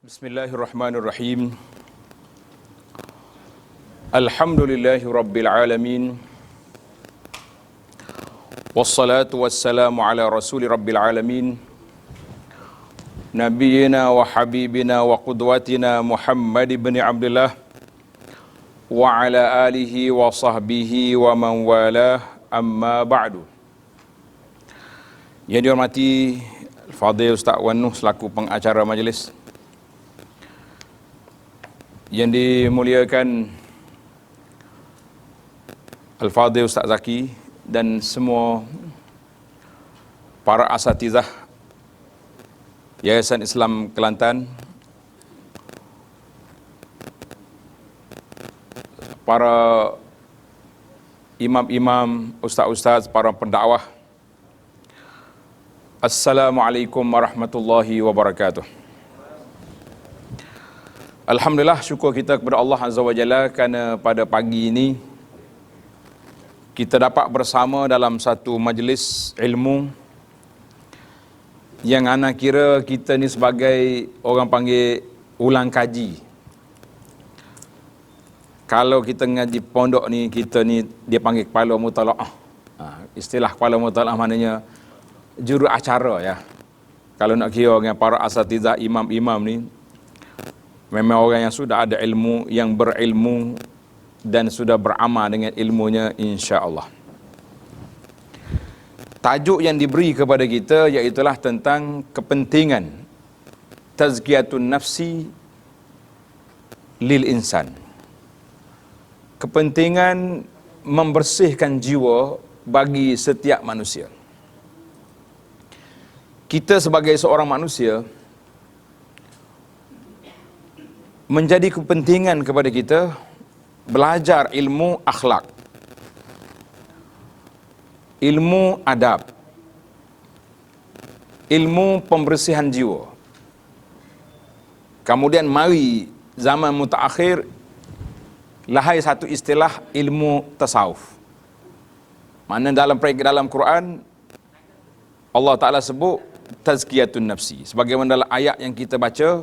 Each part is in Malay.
Bismillahirrahmanirrahim. Alhamdulillahi rabbil alamin. Wassalatu wassalamu ala rasuli rabbil alamin. Nabiyyina wa habibina wa qudwatina Muhammad ibn Abdullah wa ala alihi wa sahbihi wa man walah, amma ba'du. Yang dihormati Al-Fadhil Ustaz Wan Noh selaku pengacara majlis, yang dimuliakan Al-Fadhil Ustaz Zaki dan semua para asatizah Yayasan Islam Kelantan, para imam-imam, ustaz-ustaz, para pendakwah. Assalamualaikum warahmatullahi wabarakatuh. Alhamdulillah, syukur kita kepada Allah Azza wa Jalla kerana pada pagi ini kita dapat bersama dalam satu majlis ilmu yang ana kira kita ni sebagai orang panggil ulang kaji. Kalau kita ngaji pondok ni, kita ni dia panggil kepala mutalaah. Istilah kepala mutalaah maknanya juru acara ya. Kalau nak kira dengan para asatizah imam-imam ni, memang orang yang sudah ada ilmu, yang berilmu dan sudah beramal dengan ilmunya, insya-Allah. Tajuk yang diberi kepada kita iaitulah tentang kepentingan tazkiyatun nafsi lil insan. Kepentingan membersihkan jiwa bagi setiap manusia. Kita sebagai seorang manusia menjadi kepentingan kepada kita belajar ilmu akhlak, ilmu adab, ilmu pembersihan jiwa. Kemudian mari zaman mutaakhir lahir satu istilah ilmu tasawuf. Mana dalam Quran Allah Ta'ala sebut tazkiyatun nafsi. Sebagaimana dalam ayat yang kita baca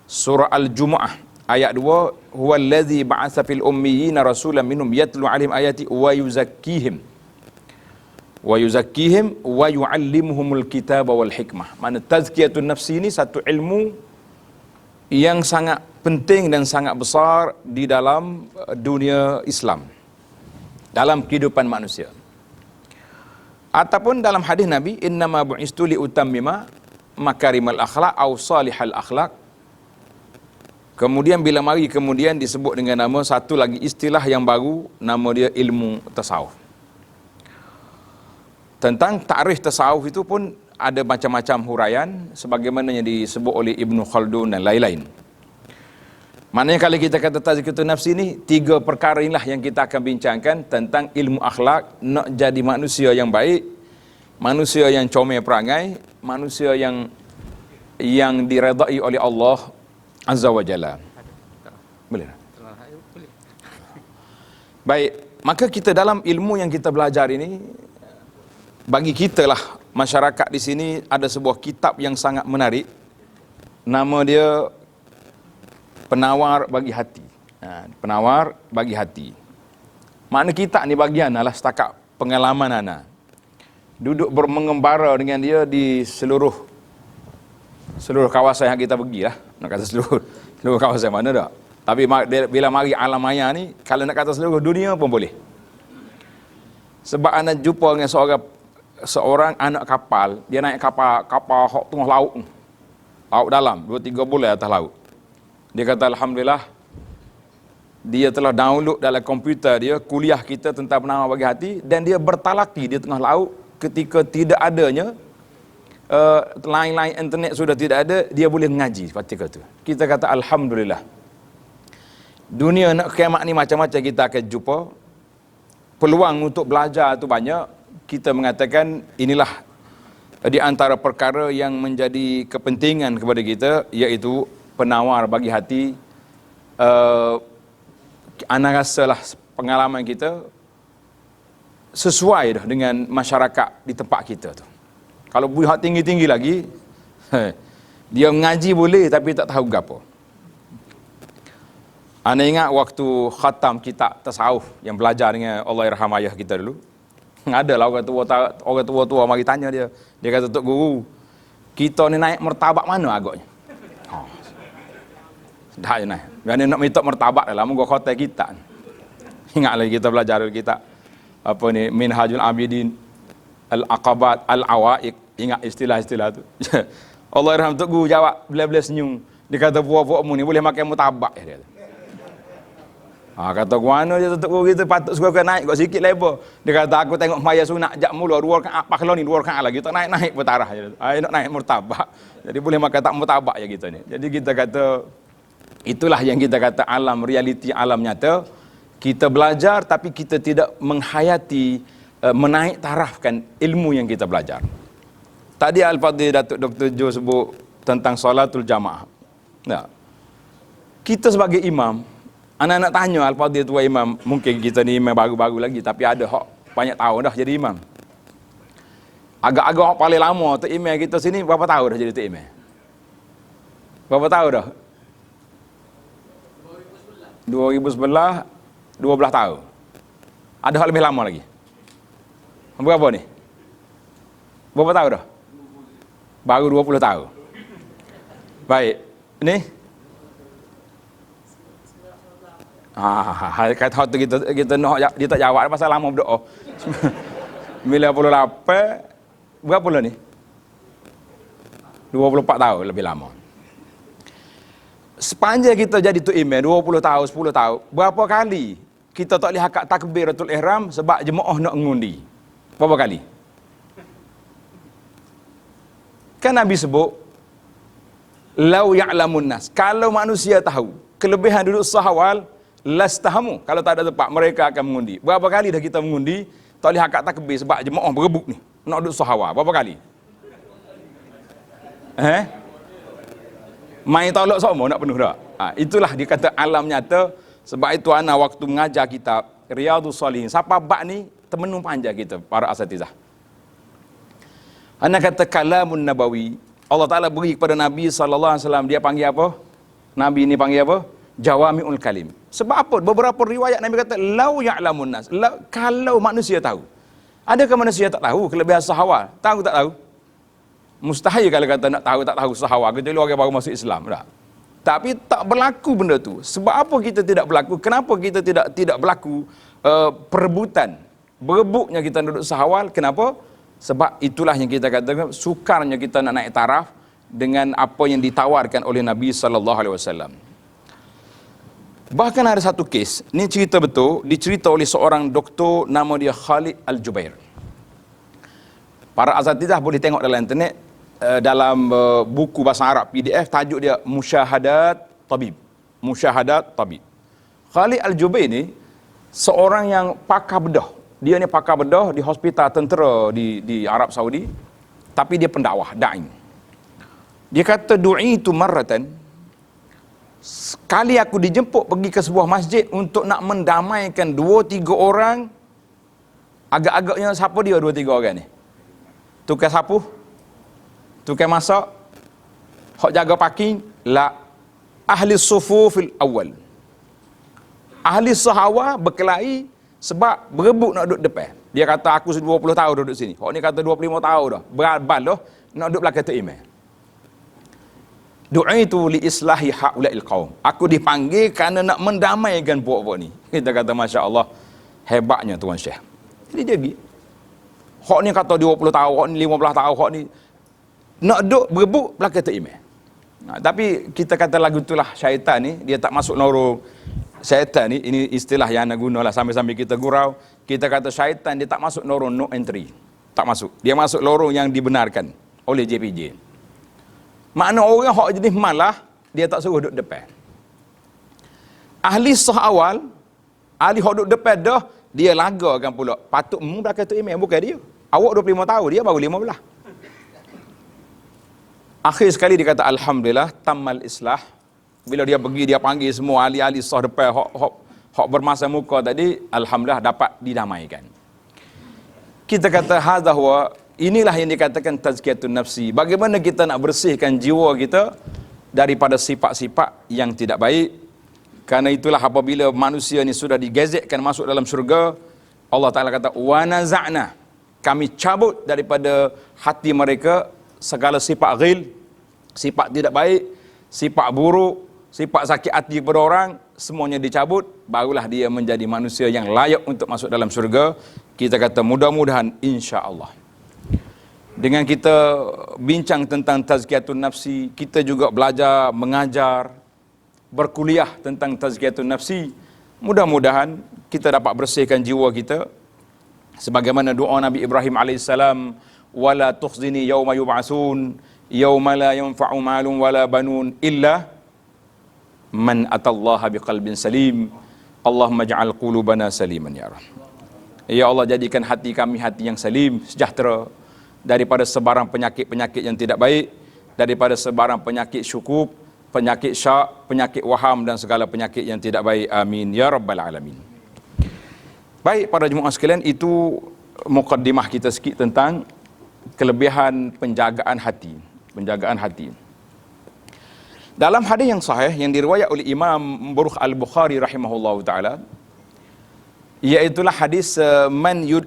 surah Al-Jumu'ah ayat 2, huwallazi ba'atsa fil ummiyina rasulan minhum yatlu 'alaihim ayati wa yuzakkihim wa yu'allimuhumul kitaba wal hikmah. Mana tazkiyatun nafsi ini satu ilmu yang sangat penting dan sangat besar di dalam dunia Islam, dalam kehidupan manusia. Ataupun dalam hadis Nabi, innama bu'istu li utammima makarimal akhlaq aw salihal akhlaq. Kemudian bila mari kemudian disebut dengan nama satu lagi istilah yang baru, nama dia ilmu tasawuf. Tentang takrif tasawuf itu pun ada macam-macam huraian sebagaimana yang disebut oleh Ibnu Khaldun dan lain-lain. Maknanya kalau kita kata tazkiyatun nafsi ni, tiga perkara inilah yang kita akan bincangkan tentang ilmu akhlak, nak jadi manusia yang baik, manusia yang comel perangai, manusia yang diredai oleh Allah Azza wa Jalla. Boleh? Baik, maka kita dalam ilmu yang kita belajar ini, bagi kita lah masyarakat di sini ada sebuah kitab yang sangat menarik. Nama dia Penawar Bagi Hati. Penawar Bagi Hati. Makna kita ni bagian adalah setakat pengalaman ana. Duduk mengembara dengan dia di seluruh kawasan yang kita pergi lah. Nak kata seluruh kawasan mana tak. Tapi bila mari alam maya ni, kalau nak kata seluruh dunia pun boleh. Sebab anda jumpa dengan seorang anak kapal, dia naik kapal hok tengah laut dalam 2-3 bulan atas laut. Dia kata alhamdulillah dia telah download dalam komputer dia kuliah kita tentang penawar bagi hati, dan dia bertalaki di tengah laut ketika tidak adanya line internet sudah tidak ada, dia boleh mengaji ketika itu. Kita kata alhamdulillah. Dunia nak kiamat ni macam-macam kita akan jumpa. Peluang untuk belajar tu banyak. Kita mengatakan inilah di antara perkara yang menjadi kepentingan kepada kita, iaitu penawar bagi hati. Ana rasalah pengalaman kita sesuai dah dengan masyarakat di tempat kita tu. Kalau buat tinggi-tinggi lagi, Dia mengaji boleh tapi tak tahu gapo. Ana ingat waktu khatam kitab tasawuf yang belajar dengan Allahyarham ayah kita dulu. Ada lah orang tua mari tanya dia. Dia kata, Tok Guru, kita ni naik martabak mana agaknya? Oh. Dah je naik. Biar nak minta martabak dah lah, moga khotai kita. Ingat lagi kita belajar kitab apa ni, Minhajul Abidin, Al-Aqabat, Al-Awaiq. Ingat istilah-istilah tu. Allahyarham Tok Guru jawab, bila-bila senyum. Dia kata, puak-puakmu ni boleh makan martabak. Dia kata. Kata mana je Tok Guru kita patut suka naik kau sikit lebar. Dia kata aku tengok maya sunat jak mula 2 rakaat apa kalau ni 2 rakaat lagi tak naik bertarah je. Nak naik martabak. Jadi boleh makan tak martabak je kita ni. Jadi kita kata itulah yang kita kata alam realiti, alam nyata. Kita belajar tapi kita tidak menghayati menaik tarafkan ilmu yang kita belajar. Tadi Al-Fadhil Datuk Dr. Jo sebut tentang solatul jamaah. Nah, kita sebagai imam, anak-anak tanya Al-Fadhil tua imam, mungkin kita ni imam baru-baru lagi tapi ada hak banyak tahun dah jadi imam. Agak-agak hak paling lama tok imam kita sini berapa tahun dah jadi tok imam? Berapa tahun dah? 2011 12 tahun. Ada hak lebih lama lagi. Berapa ni? Berapa tahun dah? Baru 20 tahun. Baik. Ni kata tu kita nak dia tak jawab pasal lama berdoa. 98 berapa lah ni? 24 tahun lebih lama. Sepanjang kita jadi tok imam 20 tahun, 10 tahun, berapa kali kita tak lihat kat takbiratul ihram sebab jemaah nak mengundi? Berapa kali? Kan Nabi sebut lau ya'lamun nas, kalau manusia tahu kelebihan duduk sahawal lastahamu, kalau tak ada tempat mereka akan mengundi. Berapa kali dah kita mengundi tak lihat kat takbir sebab jemaah berebut ni nak duduk sahawal? Berapa kali? Main tolak semua nak penuh dah. Itulah dia kata alam nyata. Sebab itu ana waktu mengajar kitab Riyadhus Shalihin, siapa bab ni temenung panjang kita para asatizah. Ana kata kalamun nabawi, Allah Taala beri kepada Nabi sallallahu alaihi wasallam, dia panggil apa? Nabi ni panggil apa? Jawami'ul kalim. Sebab apa? Beberapa riwayat Nabi kata lau ya'lamun nas, kalau manusia tahu. Adakah manusia tak tahu kelebihan sahawat? Tahu tak tahu? Mustahil kalau kata nak tahu tak tahu sahawat, kecuali orang baru masuk Islam dah. Tapi tak berlaku benda tu. Sebab apa kita tidak berlaku? Kenapa kita tidak berlaku perebutan, berebutnya kita duduk sahawal? Kenapa? Sebab itulah yang kita katakan sukarnya kita nak naik taraf dengan apa yang ditawarkan oleh Nabi sallallahu alaihi wasallam. Bahkan ada satu kes, ni cerita betul, dicerita oleh seorang doktor nama dia Khalid Al-Jubair. Para asatidzah boleh tengok dalam internet, dalam buku bahasa Arab PDF, tajuk dia Musyahadat Tabib. Musyahadat Tabib. Khalid Al-Jubair ni seorang yang pakar bedah. Dia ni pakar bedah di hospital tentera di Arab Saudi, tapi dia pendakwah, da'i. Dia kata du'itu marratan, sekali aku dijemput pergi ke sebuah masjid untuk nak mendamaikan 2-3 orang. Agak-agaknya siapa dia 2-3 orang ni? Tukar sapu, tukar masak, hak jaga parking, la ahli sufufil awal. Ahli sahawa berkelahi sebab berebut nak duduk depan. Dia kata aku 20 tahun duduk sini. Hak ni kata 25 tahun dah. Berbal dah nak duduk belakang tok imam. Du'itu li islahi haula'il qaum. Aku dipanggil kerana nak mendamaikan puak-puak ni. Kita kata masya-Allah, hebatnya tuan Syekh. Jadi dia pergi. Hak ni kata 20 tahun, hak ni 15 tahun, hak ni nak duduk berebut belakang tok imam. Tapi kita kata lagu itulah syaitan ni, dia tak masuk lorong. Syaitan ni, ini istilah yang nak gunalah sambil-sambil kita gurau. Kita kata syaitan dia tak masuk lorong no entry. Tak masuk. Dia masuk lorong yang dibenarkan oleh JPJ. Makna orang hak jenis malah, dia tak suruh duduk depan. Ahli sah awal, ahli hak duduk depan dah, dia lagakan pula. Patut belakang tok imam, bukan dia. Awak 25 tahun, dia baru 15. Akhir sekali dia kata alhamdulillah tammal islah. Bila dia pergi, dia panggil semua ahli-ahli sah depan hak bermasa muka tadi, alhamdulillah dapat didamaikan. Kita kata hadza huwa, inilah yang dikatakan tazkiyatun nafsi. Bagaimana kita nak bersihkan jiwa kita daripada sifat-sifat yang tidak baik. Karena itulah apabila manusia ni sudah digezetkan masuk dalam syurga, Allah Ta'ala kata, wa naza'na, kami cabut daripada hati mereka segala sifat ghil, sifat tidak baik, sifat buruk, sifat sakit hati kepada orang, semuanya dicabut, barulah dia menjadi manusia yang layak untuk masuk dalam syurga. Kita kata mudah-mudahan insya-Allah. Dengan kita bincang tentang tazkiyatun nafsi, kita juga belajar, mengajar, berkuliah tentang tazkiyatun nafsi. Mudah-mudahan kita dapat bersihkan jiwa kita. Sebagaimana doa Nabi Ibrahim alaihissalam, wala tukhzini yauma yub'atsun, yauma la yanfa'u malun wala banun illa man atallaha biqalbin salim. Allahumma ja'al qulubana saliman ya Rabb. Ya Allah, jadikan hati kami hati yang salim, sejahtera daripada sebarang penyakit-penyakit yang tidak baik, daripada sebarang penyakit syukuk, penyakit syak, penyakit waham dan segala penyakit yang tidak baik. Amin ya rabbal alamin. Baik para jemaah sekalian, itu mukaddimah kita sikit tentang kelebihan penjagaan hati, penjagaan hati. Dalam hadis yang sahih yang diriwayat oleh Imam Al-Bukhari rahimahullahu taala, iaitulah hadis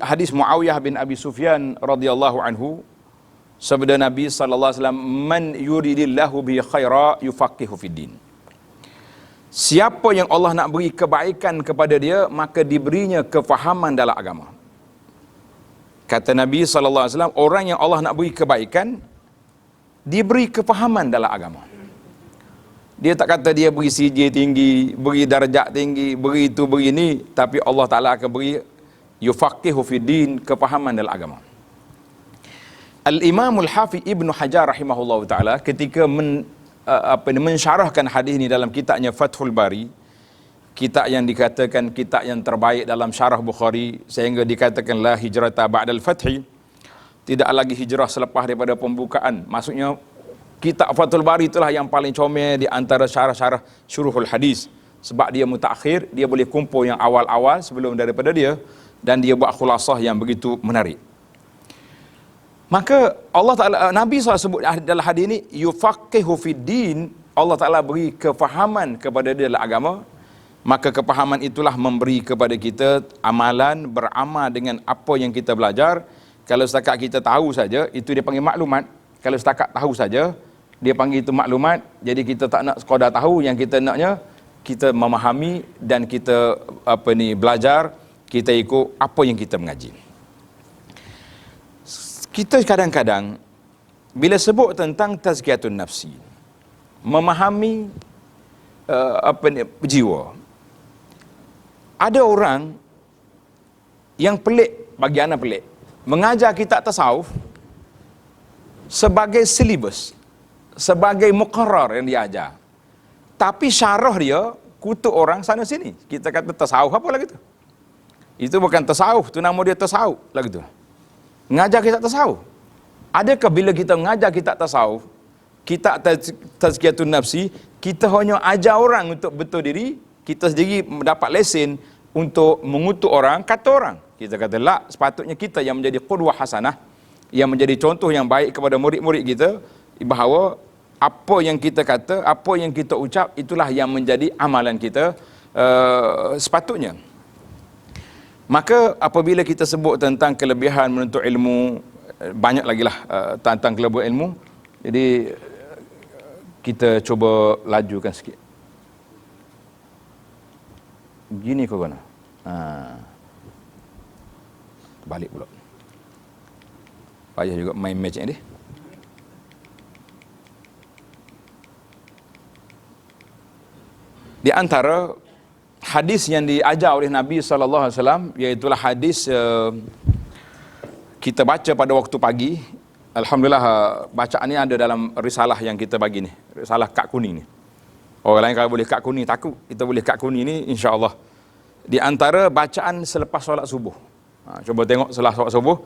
hadis Muawiyah bin Abi Sufyan radhiyallahu anhu, sabda Nabi sallallahu alaihi wasallam, man yuridillahu bihi khaira yufaqihu fid din. Siapa yang Allah nak beri kebaikan kepada dia, maka diberinya kefahaman dalam agama. Kata Nabi sallallahu alaihi wasallam, orang yang Allah nak beri kebaikan diberi kefahaman dalam agama. Dia tak kata dia beri CJ tinggi, beri darjat tinggi, beri itu, beri ini, tapi Allah Ta'ala akan beri yufaqihu fid din, kefahaman dalam agama. Al-Imam Al-Hafiz Ibn Hajar rahimahullah ta'ala ketika mensyarahkan hadis ini dalam kitabnya Fathul Bari, kitab yang dikatakan kitab yang terbaik dalam syarah Bukhari, sehingga dikatakan la hijrata ba'dal fathi, tidak lagi hijrah selepas daripada pembukaan. Maksudnya kitab Fathul Bari itulah yang paling comel di antara syarah-syarah syuruhul hadis, sebab dia mutakhir, dia boleh kumpul yang awal-awal sebelum daripada dia, dan dia buat khulasah yang begitu menarik. Maka Allah Ta'ala, Nabi SAW sebut dalam hadis ini, yufaqihu fid din, Allah Ta'ala beri kefahaman kepada dia dalam agama. Maka kefahaman itulah memberi kepada kita amalan, beramal dengan apa yang kita belajar. Kalau setakat kita tahu saja, itu dia panggil maklumat. Kalau setakat tahu saja, dia panggil itu maklumat. Jadi kita tak nak sekadar tahu, yang kita naknya kita memahami dan kita belajar, kita ikut apa yang kita mengaji. Kita kadang-kadang bila sebut tentang tazkiyatun nafsi, memahami jiwa, ada orang yang pelik, bagi anak pelik, mengajar kitab tasawuf sebagai silibus, sebagai muqarrar yang diajar. Tapi syarah dia kutuk orang sana sini. Kita kata tasawuf apa lagi tu? Itu bukan tasawuf, tu nama dia tasawuf lagi tu. Mengajar kitab tasawuf. Adakah bila kita mengajar kitab tasawuf, kitab tazkiyatun nafsi, kita hanya ajar orang untuk betul diri, kita sendiri mendapat lesen untuk mengutuk orang, kata orang? Kita kata la, sepatutnya kita yang menjadi qudwah hasanah, yang menjadi contoh yang baik kepada murid-murid kita, bahawa apa yang kita kata, apa yang kita ucap, itulah yang menjadi amalan kita sepatutnya. Maka apabila kita sebut tentang kelebihan menuntut ilmu, banyak lagi lah tentang kelebihan ilmu. Jadi kita cuba lajukan sikit. Gini kau guna. Balik pula. Payah juga main match ni. Di antara hadis yang diajar oleh Nabi SAW, iaitulah hadis kita baca pada waktu pagi. Alhamdulillah, bacaan ni ada dalam risalah yang kita bagi ni, risalah kad kuning ni. Orang lain kalau boleh kad kuning takut, kita boleh kad kuning ni insya-Allah. Di antara bacaan selepas solat subuh. Cuba tengok selepas solat subuh,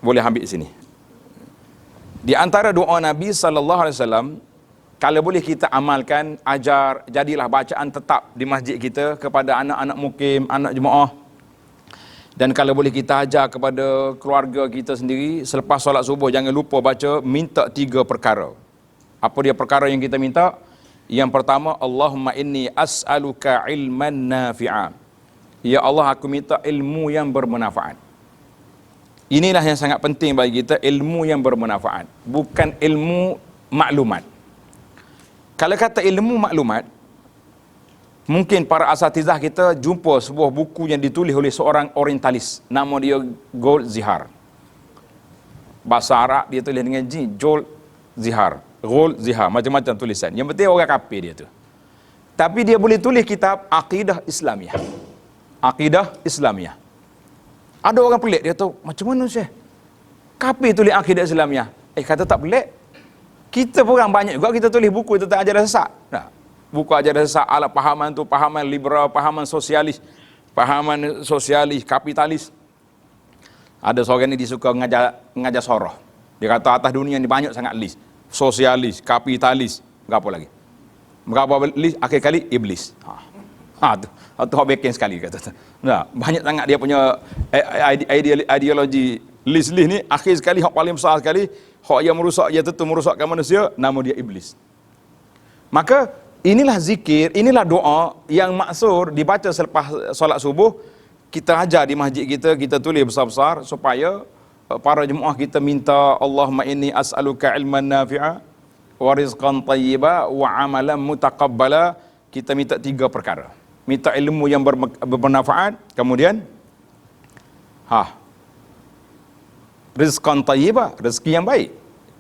boleh ambil sini. Di antara doa Nabi SAW, kalau boleh kita amalkan, ajar, jadilah bacaan tetap di masjid kita kepada anak-anak mukim, anak jemaah. Dan kalau boleh kita ajar kepada keluarga kita sendiri, selepas solat subuh jangan lupa baca, minta 3 perkara. Apa dia perkara yang kita minta? Yang pertama, Allahumma inni as'aluka ilman nafi'a. Ya Allah, aku minta ilmu yang bermanfaat. Inilah yang sangat penting bagi kita, ilmu yang bermanfaat, bukan ilmu maklumat. Kalau kata ilmu maklumat, mungkin para asatizah kita jumpa sebuah buku yang ditulis oleh seorang orientalis, nama dia Goldziher. Bahasa Arab dia tulis dengan J, Goldziher, macam-macam tulisan. Yang penting orang kafir dia tu. Tapi dia boleh tulis kitab Aqidah Islamiyah. Aqidah Islamiyah. Ada orang pelik, dia tahu, macam mana Syekh? Kafir tulis Aqidah Islamiyah. Kata tak pelik. Kita pun orang banyak juga kita tulis buku tentang ajaran sesat. Nah, buku ajaran sesat ala pahaman tu, pahaman liberal, pahaman sosialis, kapitalis. Ada seorang ni dia suka mengajar soroh. Dia kata atas dunia ni banyak sangat list. Sosialis, kapitalis, berapa lagi? Berapa list? Akhir kali iblis. Tu hak beken sekali kata tu. Nah, banyak sangat dia punya ideologi list ni, akhir sekali hak paling besar sekali, hak yang merusak, ia tentu merusakkan manusia, nama dia iblis. Maka inilah zikir, inilah doa yang maksur dibaca selepas solat subuh. Kita ajar di masjid kita tulis besar-besar supaya para jemaah kita minta, Allahumma inni as'aluka ilman nafi'a wa rizqan tayyiba wa amalan mutaqabbala. Kita minta 3 perkara. Minta ilmu yang bermanfaat, kemudian rizqan tayyiba, rezeki yang baik.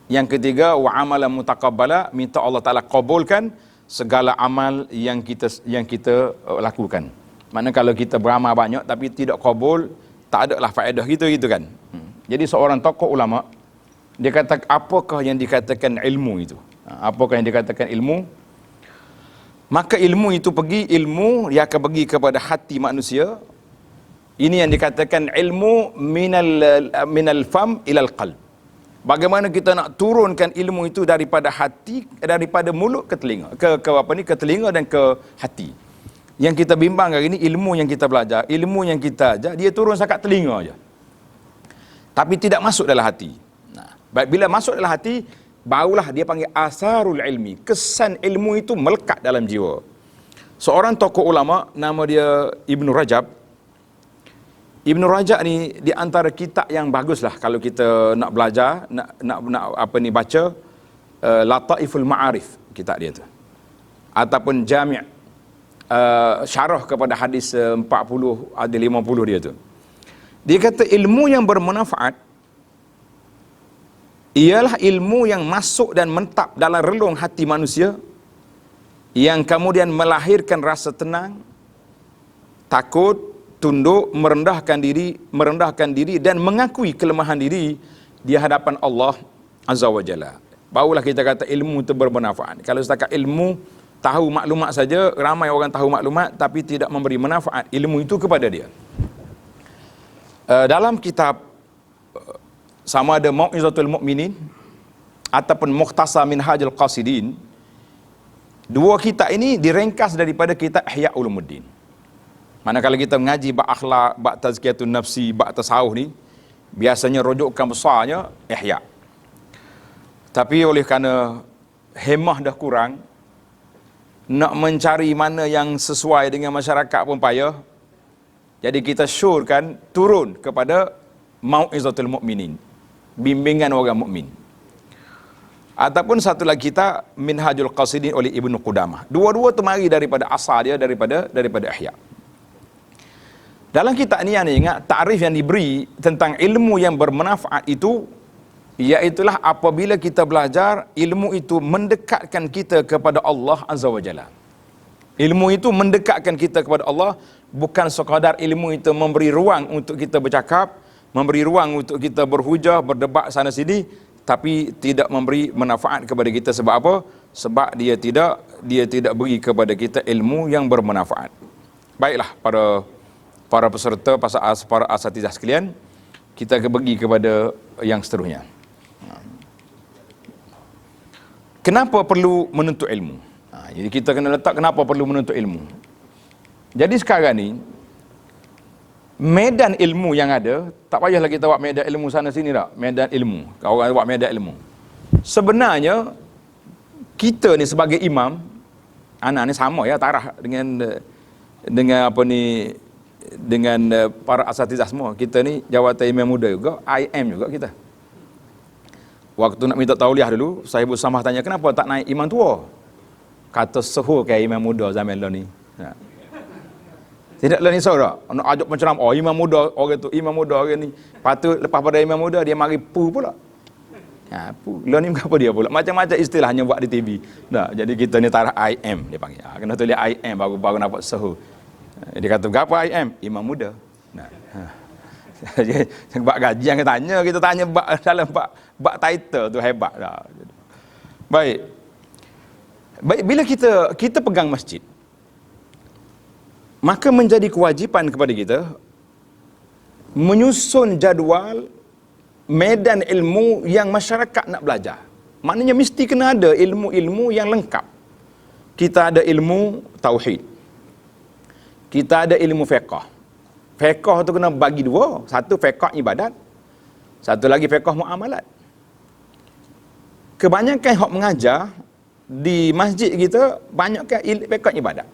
Yang ketiga, wa amalan mutaqabbala, minta Allah Taala kabulkan segala amal yang kita lakukan. Maknanya kalau kita beramal banyak tapi tidak kabul, tak ada lah faedah kita gitu kan. Jadi seorang tokoh ulama dia kata, apakah yang dikatakan ilmu itu? Apakah yang dikatakan ilmu? Maka ilmu itu ilmu dia akan pergi kepada hati manusia. Ini yang dikatakan ilmu minal fam ilal qalb. Bagaimana kita nak turunkan ilmu itu daripada hati, daripada mulut ke telinga, ke telinga dan ke hati. Yang kita bimbang hari ini, ilmu yang kita belajar, ilmu yang kita ajar, dia turun sekat telinga aja. Tapi tidak masuk dalam hati. Baik, bila masuk dalam hati, barulah dia panggil asarul ilmi. Kesan ilmu itu melekat dalam jiwa. Seorang tokoh ulama nama dia Ibnu Rajab. Ibnu Rajab ni di antara kitab yang baguslah kalau kita nak belajar, nak baca Lataiful Ma'arif, kitab dia tu. Ataupun Jami' syarah kepada hadis 40 ada 50 dia tu. Dia kata ilmu yang bermanfaat ialah ilmu yang masuk dan mentap dalam relung hati manusia, yang kemudian melahirkan rasa tenang, takut, tunduk, merendahkan diri dan mengakui kelemahan diri di hadapan Allah Azza wa Jalla. Barulah kita kata ilmu itu bermanfaat. Kalau setakat ilmu, tahu maklumat saja, ramai orang tahu maklumat tapi tidak memberi manfaat ilmu itu kepada dia. Dalam kitab sama ada Mau'izatul Mu'minin ataupun Mukhtasar Minhajul Qasidin, 2 kitab ini direngkas daripada kitab Ihya Ulumuddin. Manakala kita mengaji bab akhlak, bab tazkiyatun nafsi, bab tasawuf ni, biasanya rujukan besarnya Ihya. Tapi oleh kerana hemah dah kurang, nak mencari mana yang sesuai dengan masyarakat pun payah, jadi kita syorkan turun kepada Mau'izatul Mu'minin, bimbingan orang mukmin. Ataupun satu lagi kita Minhajul Qasidin oleh Ibnu Qudamah. Dua-dua tu mari daripada asal dia, daripada Ihya. Dalam kitab ni yang ingat takrif yang diberi tentang ilmu yang bermanfaat itu, iaitulah apabila kita belajar ilmu itu mendekatkan kita kepada Allah Azza wa Jalla. Ilmu itu mendekatkan kita kepada Allah, bukan sekadar ilmu itu memberi ruang untuk kita bercakap, memberi ruang untuk kita berhujah, berdebat sana sini, tapi tidak memberi manfaat kepada kita. Sebab apa? Sebab dia tidak beri kepada kita ilmu yang bermanfaat. Baiklah para peserta, para asatizah sekalian, kita akan pergi kepada yang seterusnya. Kenapa perlu menuntut ilmu? Jadi kita kena letak kenapa perlu menuntut ilmu. Jadi sekarang ni medan ilmu yang ada, tak payahlah kita buat medan ilmu sana sini tak. Medan ilmu. Orang buat medan ilmu. Sebenarnya kita ni sebagai imam, anak ni sama ya tarah dengan apa ni, dengan para asatizah semua. Kita ni jawatan imam muda juga, IM juga kita. Waktu nak minta tauliah dulu, Sahibul Samah tanya, kenapa tak naik imam tua? Kata suhu kayak imam muda zaman lo ni. Ha. Tidaklah ni saudara, nak ajak penceramah, oh imam muda orang tu, imam muda orang ni. Patut lepas pada imam muda dia mari pu pula. Ha, pu. Lo ni apa dia pula? Macam-macam istilahnya buat di TV. Nah, jadi kita ni tarah IM dia panggil. Ha, kena tulis IM baru nampak suhu. Dia kata, "Apa IM?" Imam muda. Nah. Ha. Bak gaji yang kita tanya bak dalam bak title tu hebat dah. Baik. Bila kita pegang masjid, maka menjadi kewajipan kepada kita menyusun jadual medan ilmu yang masyarakat nak belajar. Maknanya mesti kena ada ilmu-ilmu yang lengkap. Kita ada ilmu tauhid. Kita ada ilmu fiqh. Fiqh tu kena bagi dua. Satu fiqh ibadat. Satu lagi fiqh muamalat. Kebanyakan hak mengajar di masjid kita banyakkan fiqh ibadat.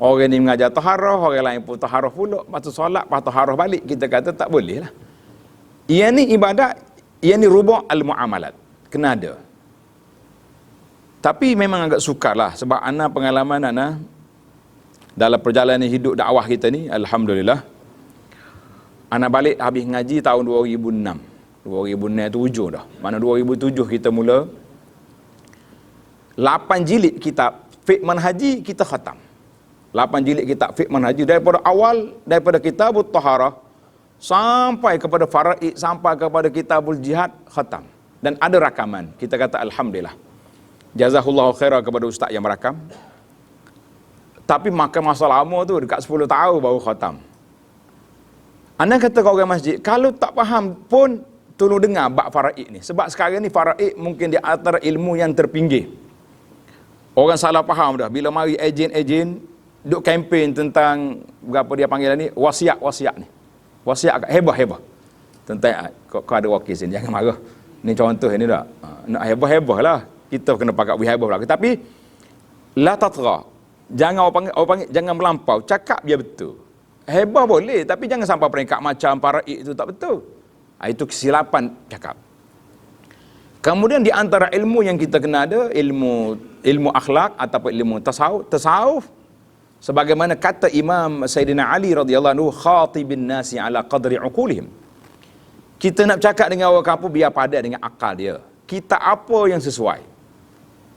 Orang ni mengajar taharah, orang lain pun taharah pula, lepas tu solat, lepas taharah balik. Kita kata tak boleh lah. Ia ni ibadat, ia ni rubu' al-muamalat. Kena ada. Tapi memang agak sukar lah, sebab ana pengalaman ana dalam perjalanan hidup dakwah kita ni, alhamdulillah, ana balik habis ngaji tahun 2006. 2006 tu hujung dah. Mana 2007 kita mula 8 jilid kitab fiqh manhaji kita khatam. 8 jilid kitab fiqh manhaji daripada awal, daripada kitabut taharah sampai kepada faraid, sampai kepada kitabul jihad khatam. Dan ada rakaman. Kita kata alhamdulillah. Jazahullahu khairah kepada ustaz yang merakam. Tapi makan masa lama tu dekat 10 tahun baru khatam. Anda kata ke orang masjid, kalau tak faham pun tolong dengar bab faraid ni. Sebab sekarang ni faraid mungkin di antara ilmu yang terpinggir. Orang salah faham dah. Bila mari ejen-ejen duk kempen tentang berapa dia panggil ni, wasiat ni. Wasiat hebah. Tentang kau ada wakil sini, jangan marah. Ni contoh ini dah. Nak hebah lah. Kita kena pakai hebah lah. Tapi la tatra. Jangan orang panggil jangan melampau. Cakap dia betul. Hebah boleh, tapi jangan sampai peringkat macam faraid itu tak betul. Itu kesilapan cakap. Kemudian di antara ilmu yang kita kena ada, ilmu akhlak ataupun ilmu tasawuf. Sebagaimana kata Imam Sayyidina Ali radhiyallahu anhu, khatibin nasi ala qadri uqulihim. Kita nak bercakap dengan orang kampung biar padat dengan akal dia. Kita apa yang sesuai.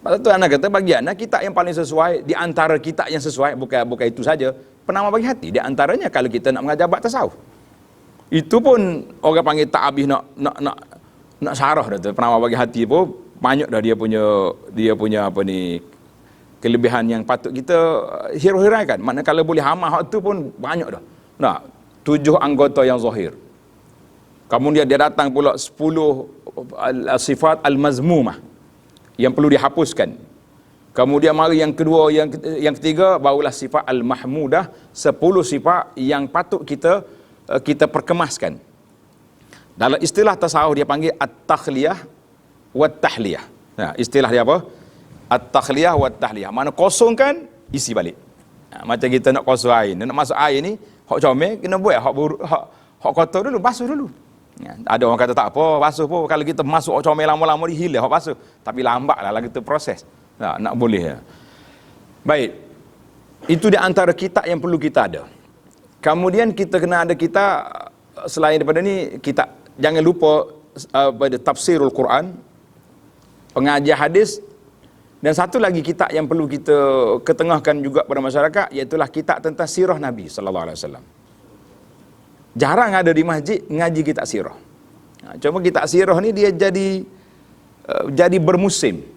Pasal tu anak kata bagi anak kitab yang paling sesuai di antara kitab yang sesuai, bukan itu saja, Penama Bagi Hati di antaranya kalau kita nak mengajar bab tasawuf. Itu pun orang panggil tak habis nak syarah dah tu. Penama Bagi Hati pun banyak dah dia punya apa ni kelebihan yang patut kita hira-hiraikan. Maknanya kalau boleh hamah hak tu pun banyak dah. Nah, 7 anggota yang zahir. Kemudian dia datang pula 10 sifat al-mazmumah yang perlu dihapuskan. Kemudian mari yang kedua, yang ketiga barulah sifat al-mahmudah, 10 sifat yang patut kita perkemaskan. Dalam istilah tasawuf dia panggil at-takhliyah wa tahliyah. Nah, istilah dia apa? At-takhliyah wa tahliyah. Mana kosongkan, isi balik. Macam kita nak kosong air. Nak masuk air ni, hak comel kena buat hak kotor dulu, basuh dulu. Ada orang kata tak apa, basuh pun. Kalau kita masuk hak comel lama-lama dia hilang hak basuh. Tapi lambatlah lagi tu proses. Nak boleh ya. Baik. Itu di antara kitab yang perlu kita ada. Kemudian kita kena ada kitab selain daripada ni, kitab jangan lupa pada tafsirul Quran, pengajian hadis, dan satu lagi kitab yang perlu kita ketengahkan juga pada masyarakat, iaitulah kitab tentang sirah Nabi sallallahu alaihi wasallam. Jarang ada di masjid ngaji kitab sirah. Cuma kitab sirah ni dia jadi bermusim.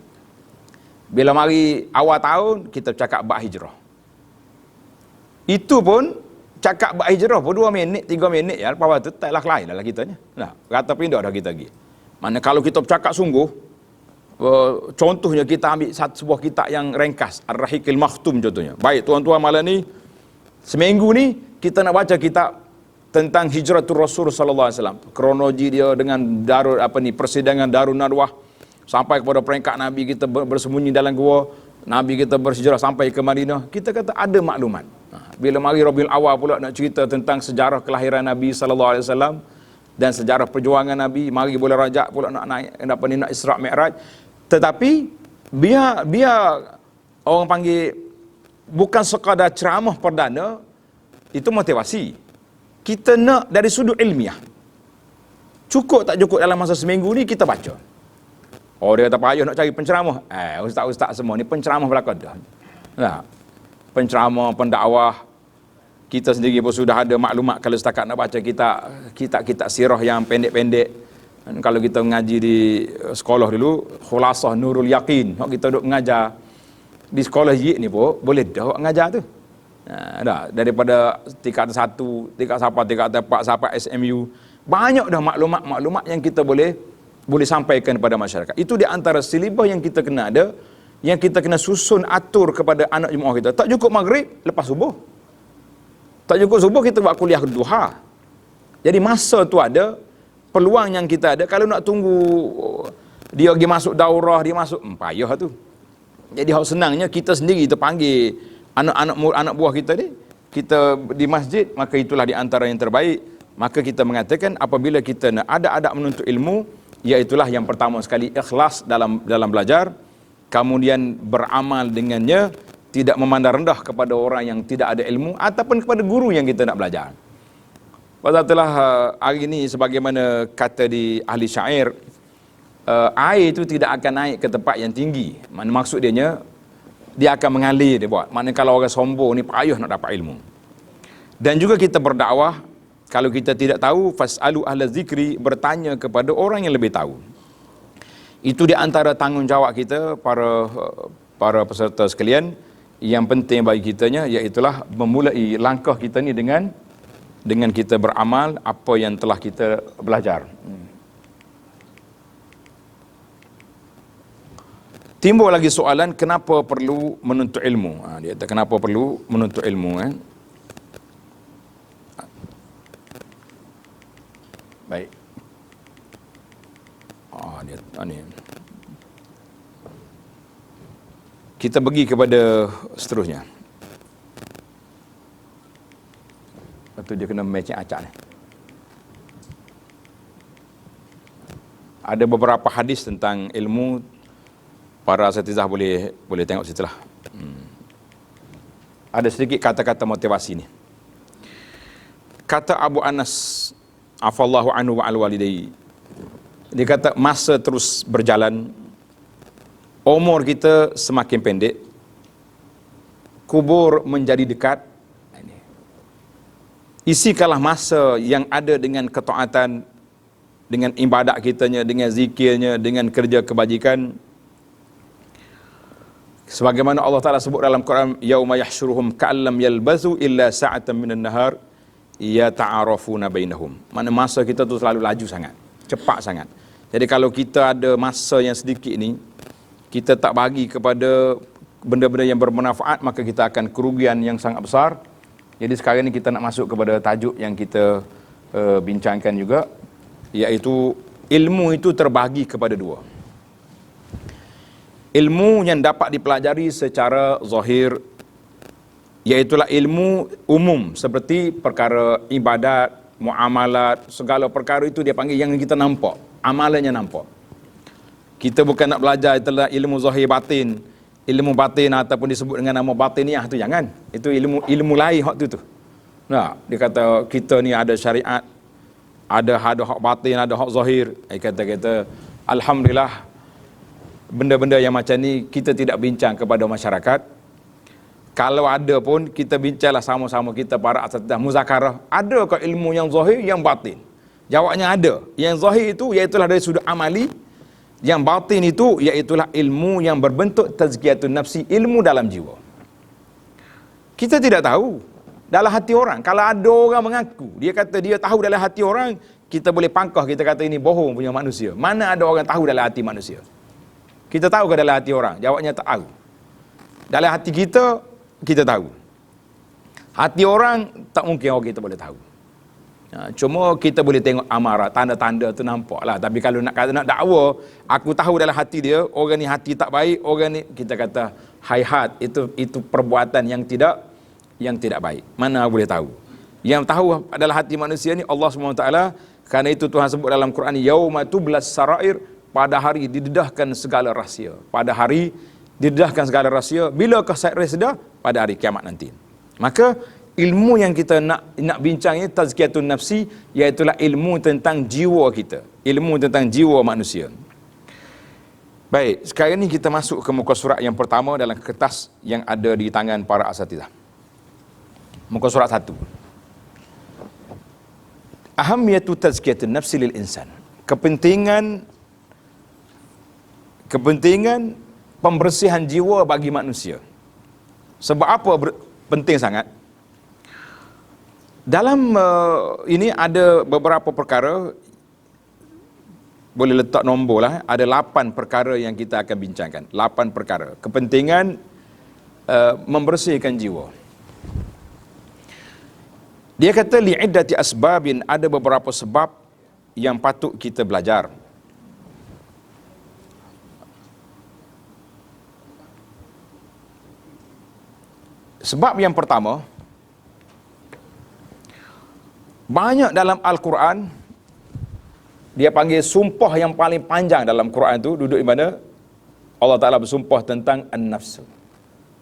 Bila mari awal tahun kita cakap bab hijrah. Itu pun cakap bab hijrah pun 2 minit, 3 minit ya, lepas tu taklah lain lah kitanya. Nah, kata pindah dah kita pergi. Mana kalau kita bercakap sungguh, contohnya kita ambil sebuah kitab yang ringkas, Ar-Rahiqil Makhtum contohnya. Baik tuan-tuan malam ni, seminggu ni kita nak baca kitab tentang hijratul Rasul sallallahu alaihi wasallam, kronologi dia dengan persidangan Darun Nadwah sampai kepada peringkat Nabi kita bersembunyi dalam gua, Nabi kita berhijrah sampai ke Madinah, kita kata ada maklumat. Bila mari Rabiul Awal pula nak cerita tentang sejarah kelahiran Nabi sallallahu alaihi wasallam dan sejarah perjuangan Nabi, mari bulan Rajab pula nak naik nak Isra Mi'raj. Tetapi biar orang panggil bukan sekadar ceramah perdana, itu motivasi. Kita nak dari sudut ilmiah. Cukup tak cukup dalam masa seminggu ni kita baca. Oh, dia kata payah nak cari penceramah. Ustaz-ustaz semua ni penceramah belaka dah. Nah, penceramah, pendakwah, kita sendiri pun sudah ada maklumat kalau setakat nak baca kitab sirah yang pendek-pendek. Dan kalau kita mengaji di sekolah dulu, Khulasah Nurul Yaqin, kita duk mengajar di sekolah YIK ni pun boleh dah mengajar tu. Dah daripada tingkat 1, tingkat 4 sampai SMU, banyak dah maklumat-maklumat yang kita boleh sampaikan kepada masyarakat. Itu di antara silibus yang kita kena ada, yang kita kena susun atur kepada anak jemaah kita. Tak cukup maghrib, lepas subuh. Tak cukup subuh kita buat kuliah duha. Jadi masa tu ada, peluang yang kita ada. Kalau nak tunggu dia pergi masuk daurah, dia masuk, payah tu. Jadi hak senangnya kita sendiri kita panggil anak buah kita ni, kita di masjid, maka itulah di antara yang terbaik. Maka kita mengatakan apabila kita nak ada menuntut ilmu, iaitulah yang pertama sekali ikhlas dalam belajar, kemudian beramal dengannya, tidak memandang rendah kepada orang yang tidak ada ilmu ataupun kepada guru yang kita nak belajar. Pada itulah hari ini sebagaimana kata di ahli syair, air itu tidak akan naik ke tempat yang tinggi. Maksud dia akan mengalir dia buat. Maknanya kalau orang sombong ni payah nak dapat ilmu. Dan juga kita berdakwah, kalau kita tidak tahu, fas'alu ahla zikri, bertanya kepada orang yang lebih tahu. Itu di antara tanggungjawab kita para peserta sekalian. Yang penting bagi kitanya iaitulah memulai langkah kita ni dengan kita beramal apa yang telah kita belajar. Timbul lagi soalan, kenapa perlu menuntut ilmu? Dia kata kenapa perlu menuntut ilmu? Baik. Ni. Kita pergi kepada seterusnya. Lepas tu dia kena matching acak ni. Ada beberapa hadis tentang ilmu. Para asatizah boleh tengok situlah. Ada sedikit kata-kata motivasi ni. Kata Abu Anas, afallahu anhu wa al-walidayhi. Dia kata masa terus berjalan, umur kita semakin pendek, kubur menjadi dekat. Isikalah masa yang ada dengan ketaatan, dengan ibadat kitanya, dengan zikirnya, dengan kerja kebajikan. Sebagaimana Allah Ta'ala sebut dalam Quran, yauma yahsyuruhum ka'allam yalbasu illa sa'atan minan nahar yata'arafuna bainahum. Mana masa kita tu selalu laju sangat, cepat sangat. Jadi kalau kita ada masa yang sedikit ni, kita tak bagi kepada benda-benda yang bermanfaat, maka kita akan kerugian yang sangat besar. Jadi sekarang ni kita nak masuk kepada tajuk yang kita bincangkan juga, iaitu ilmu itu terbagi kepada dua. Ilmu yang dapat dipelajari secara zahir, iaitulah ilmu umum seperti perkara ibadat, muamalat, segala perkara itu dia panggil yang kita nampak, amalannya nampak. Kita bukan nak belajar itulah ilmu zahir batin, ilmu batin ataupun disebut dengan nama batiniah tu jangan. Itu ilmu lain hak tu. Nah, dia kata kita ni ada syariat, ada hak batin, ada hak zahir. Kata alhamdulillah, benda-benda yang macam ni kita tidak bincang kepada masyarakat. Kalau ada pun kita bincanglah sama-sama kita para asatidzah muzakarah. Adakah ilmu yang zahir, yang batin? Jawabnya ada. Yang zahir itu iaitulah dari sudut amali. Yang batin itu iaitulah ilmu yang berbentuk tazkiyatun nafsi, ilmu dalam jiwa. Kita tidak tahu dalam hati orang. Kalau ada orang mengaku, dia kata dia tahu dalam hati orang, kita boleh pangkah, kita kata ini bohong punya manusia. Mana ada orang tahu dalam hati manusia? Kita tahu ke dalam hati orang? Jawabnya tak tahu. Dalam hati kita, kita tahu. Hati orang tak mungkin orang kita boleh tahu. Cuma kita boleh tengok amarat, tanda-tanda tu nampak lah. Tapi kalau nak kata nak dakwa, aku tahu dalam hati dia, orang ni hati tak baik, orang ni kita kata hayhat, itu perbuatan yang tidak baik. Mana boleh tahu? Yang tahu adalah hati manusia ni Allah SWT. Kerana itu Tuhan sebut dalam Quran, yauma tublas sarair, pada hari didedahkan segala rahsia. Pada hari didedahkan segala rahsia. Bilakah sedar? Pada hari kiamat nanti. Maka ilmu yang kita nak bincang ini tazkiyatun nafsi, iaitulah ilmu tentang jiwa kita, ilmu tentang jiwa manusia. Baik, sekarang ni kita masuk ke muka surat yang pertama dalam kertas yang ada di tangan para asatidzah. Muka surat 1. Ahamiyatu tazkiyatun nafsi lil insan. Kepentingan pembersihan jiwa bagi manusia. Sebab apa penting sangat? Dalam ini ada beberapa perkara, boleh letak nombor lah, ada 8 perkara yang kita akan bincangkan. 8 perkara. Kepentingan membersihkan jiwa. Dia kata li'iddati asbabin, ada beberapa sebab yang patut kita belajar. Sebab yang pertama, banyak dalam Al-Quran, dia panggil sumpah yang paling panjang dalam Quran itu duduk di mana? Allah Ta'ala bersumpah tentang an-nafsu,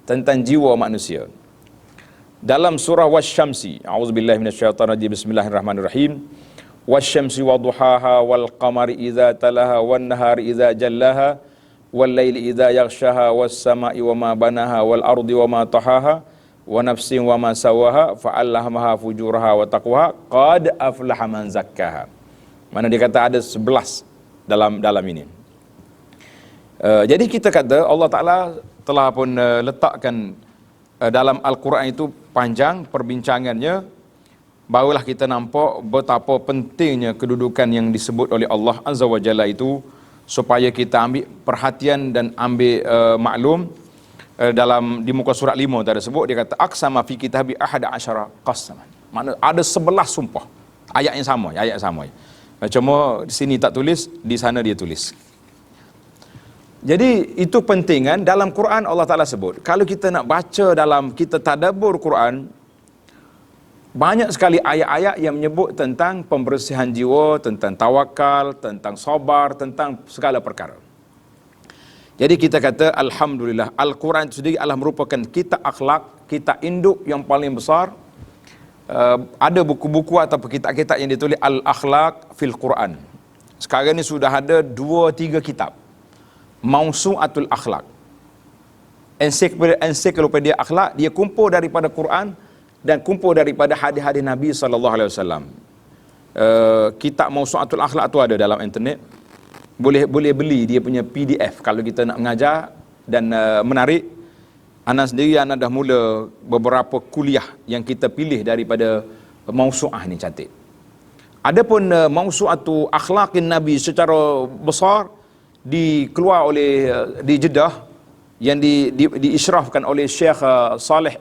tentang jiwa manusia. Dalam surah Wasyamsi, a'udzubillahi minasyaitonirrajim, bismillahirrahmanirrahim. Wasyamsi wa duhaha wal qamari idza talaha wan nahari idza jallaha wal laili idza yaghshaha was sama'i wa ma banaha wal ardi wa ma tahaha wa nafsin wa ma sawaha fa'allahamaha fujuraha wa taqwaha qad aflaha man zakkaha. Mana dia kata ada 11 dalam ini. Jadi kita kata Allah Ta'ala telah pun letakkan dalam Al-Quran itu panjang perbincangannya, barulah kita nampak betapa pentingnya kedudukan yang disebut oleh Allah Azza wa Jalla itu, supaya kita ambil perhatian dan ambil maklum. Dalam di muka surat 5 tadi sebut, dia kata aqsama fi kitabi ahada asyara qasaman. Maknanya ada 11 sumpah. Ayat yang sama. Cuma di sini tak tulis, di sana dia tulis. Jadi itu pentingan dalam Quran Allah Ta'ala sebut. Kalau kita nak baca kita tadabbur Quran, banyak sekali ayat-ayat yang menyebut tentang pembersihan jiwa, tentang tawakal, tentang sabar, tentang segala perkara. Jadi kita kata alhamdulillah, Al-Quran itu sendiri adalah merupakan kitab akhlak, kitab induk yang paling besar. Ada buku-buku atau kitab-kitab yang ditulis Al-Akhlaq fil Quran. Sekarang ni sudah ada 2-3 kitab. Mausu'atul Akhlaq, ensiklopedia akhlak, dia kumpul daripada Quran dan kumpul daripada hadis-hadis Nabi SAW. Kitab Mausu'atul Akhlaq tu ada dalam internet. Boleh beli dia punya PDF kalau kita nak mengajar dan menarik. Ana sendiri dah mula beberapa kuliah yang kita pilih daripada mausu'ah ni, cantik. Adapun Mausu'atu Akhlaqin Nabi secara besar dikeluar oleh di Jeddah, yang diisyrafkan oleh Syekh Saleh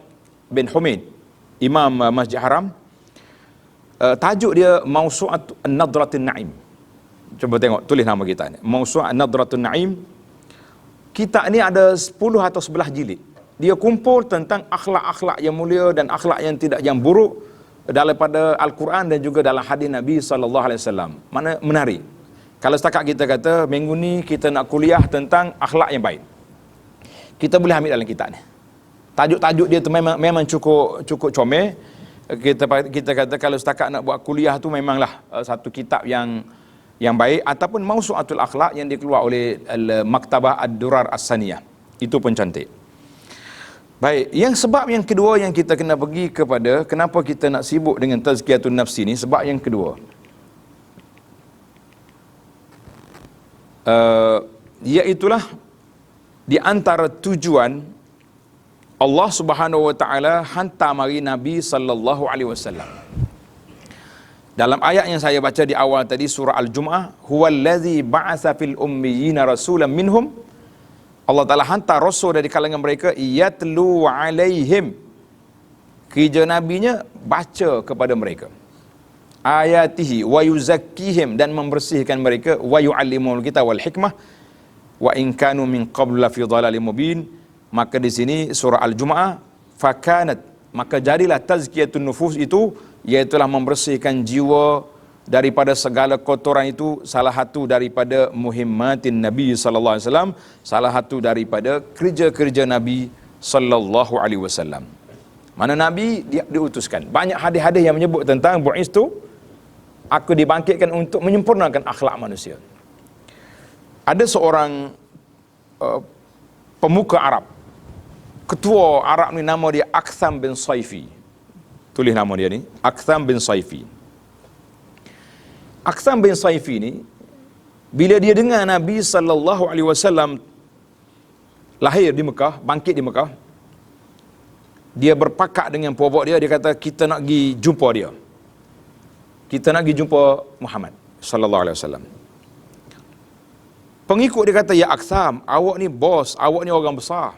bin Humaid, Imam Masjid Haram. Tajuk dia Mausu'atu An-Nadratin Na'im. Cuba tengok, tulis nama kita ni, Mausu'at An-Nadratin Na'im. Kitab ni ada 10 atau 11 jilid. Dia kumpul tentang akhlak-akhlak yang mulia dan akhlak yang buruk daripada Al-Quran dan juga dalam hadis Nabi SAW. Mana menarik. Kalau setakat kita kata minggu ni kita nak kuliah tentang akhlak yang baik, kita boleh ambil dalam kitab ni. Tajuk-tajuk dia tu memang cukup comel. Kita kata kalau setakat nak buat kuliah tu memanglah satu kitab yang baik. Ataupun Mausu'atul Akhlaq yang dikeluar oleh Maktabah Ad-Durar As-Saniyah, itu pun cantik. Baik, sebab yang kedua yang kita kena pergi kepada kenapa kita nak sibuk dengan tazkiyatun nafsi ni, sebab yang kedua, iaitulah di antara tujuan Allah Subhanahu wa taala hantar mari Nabi sallallahu alaihi wasallam. Dalam ayat yang saya baca di awal tadi, surah Al-Jumu'ah, huwallazi ba'atsa fil ummiyina rasulan minhum, Allah Ta'ala hantar rasul dari kalangan mereka, yatlu alaihim, kerja nabinya baca kepada mereka ayatihi wa yuzakkihim, dan membersihkan mereka, wa yu'allimul kitab wal hikmah wa in kanu min qablu la fi dhalalin mubin. Maka di sini surah Al-Jumu'ah, fakanat, maka jadilah tazkiyatun nufus itu, iaitulah membersihkan jiwa daripada segala kotoran itu, salah satu daripada muhimmatin Nabi sallallahu alaihi wasallam, salah satu daripada kerja-kerja Nabi sallallahu alaihi wasallam. Mana Nabi diutuskan. Banyak hadis-hadis yang menyebut tentang bu'istu, aku dibangkitkan untuk menyempurnakan akhlak manusia. Ada seorang pemuka Arab, ketua Arab ni, nama dia Aktham bin Saifi. Tulis nama dia ni, Aktham bin Saifi. Aktham bin Saifi ni, bila dia dengar Nabi sallallahu alaihi wasallam lahir di Mekah, bangkit di Mekah, dia berpakat dengan puak dia, dia kata kita nak pergi jumpa dia. Kita nak pergi jumpa Muhammad sallallahu alaihi wasallam. Pengikut dia kata, ya Aktham, awak ni bos, awak ni orang besar.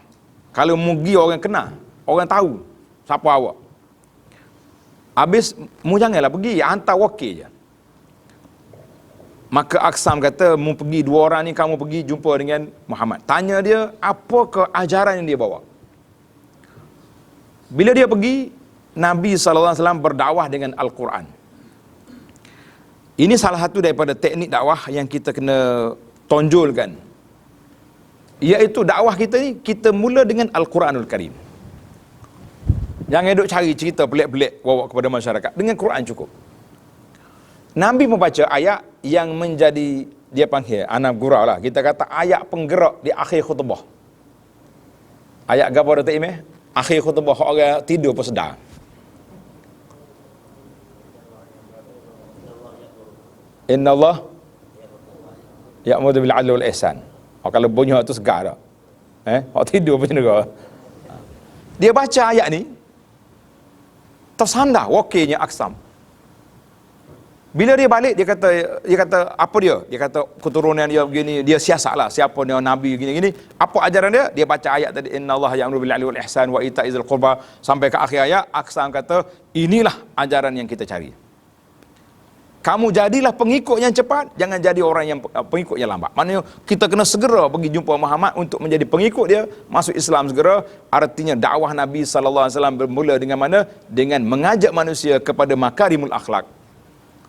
Kalau mugi orang kenal, orang tahu siapa awak. Habis mu janganlah pergi, hantar wakil je. Maka Aksam kata, mu pergi, dua orang ni kamu pergi jumpa dengan Muhammad. Tanya dia, apakah ajaran yang dia bawa? Bila dia pergi, Nabi SAW berdakwah dengan Al-Quran. Ini salah satu daripada teknik dakwah yang kita kena tonjolkan. Iaitu dakwah kita ni, kita mula dengan Al-Quranul Karim. Jangan duk cari cerita pelik-pelik bawa kepada masyarakat. Dengan Quran cukup. Nabi membaca ayat yang menjadi, dia panggil anak gurau lah, kita kata ayat penggerak di akhir khutbah. Ayat apa Datuk Imeh? Akhir khutbah, orang tidur pun sedar. Inna Allah ya'muru bil 'adli wal ihsan. Kalau bunyi tu segar tak? Orang tidur pun juga. Dia baca ayat ni, tersandar wakilnya Aksam. Bila dia balik, dia kata apa dia? Dia kata keturunan dia begini, dia siasatlah siapa dia nabi gini-gini. Apa ajaran dia? Dia baca ayat tadi, innallaha ya'muru bil 'adli wal ihsan wa ita'izil qurba, sampai ke akhir ayat. Aksam kata, inilah ajaran yang kita cari. Kamu jadilah pengikut yang cepat, jangan jadi orang yang pengikut yang lambat. Maknanya kita kena segera pergi jumpa Muhammad untuk menjadi pengikut dia, masuk Islam segera. Artinya dakwah Nabi sallallahu alaihi wasallam bermula dengan mana? Dengan mengajak manusia kepada makarimul akhlak.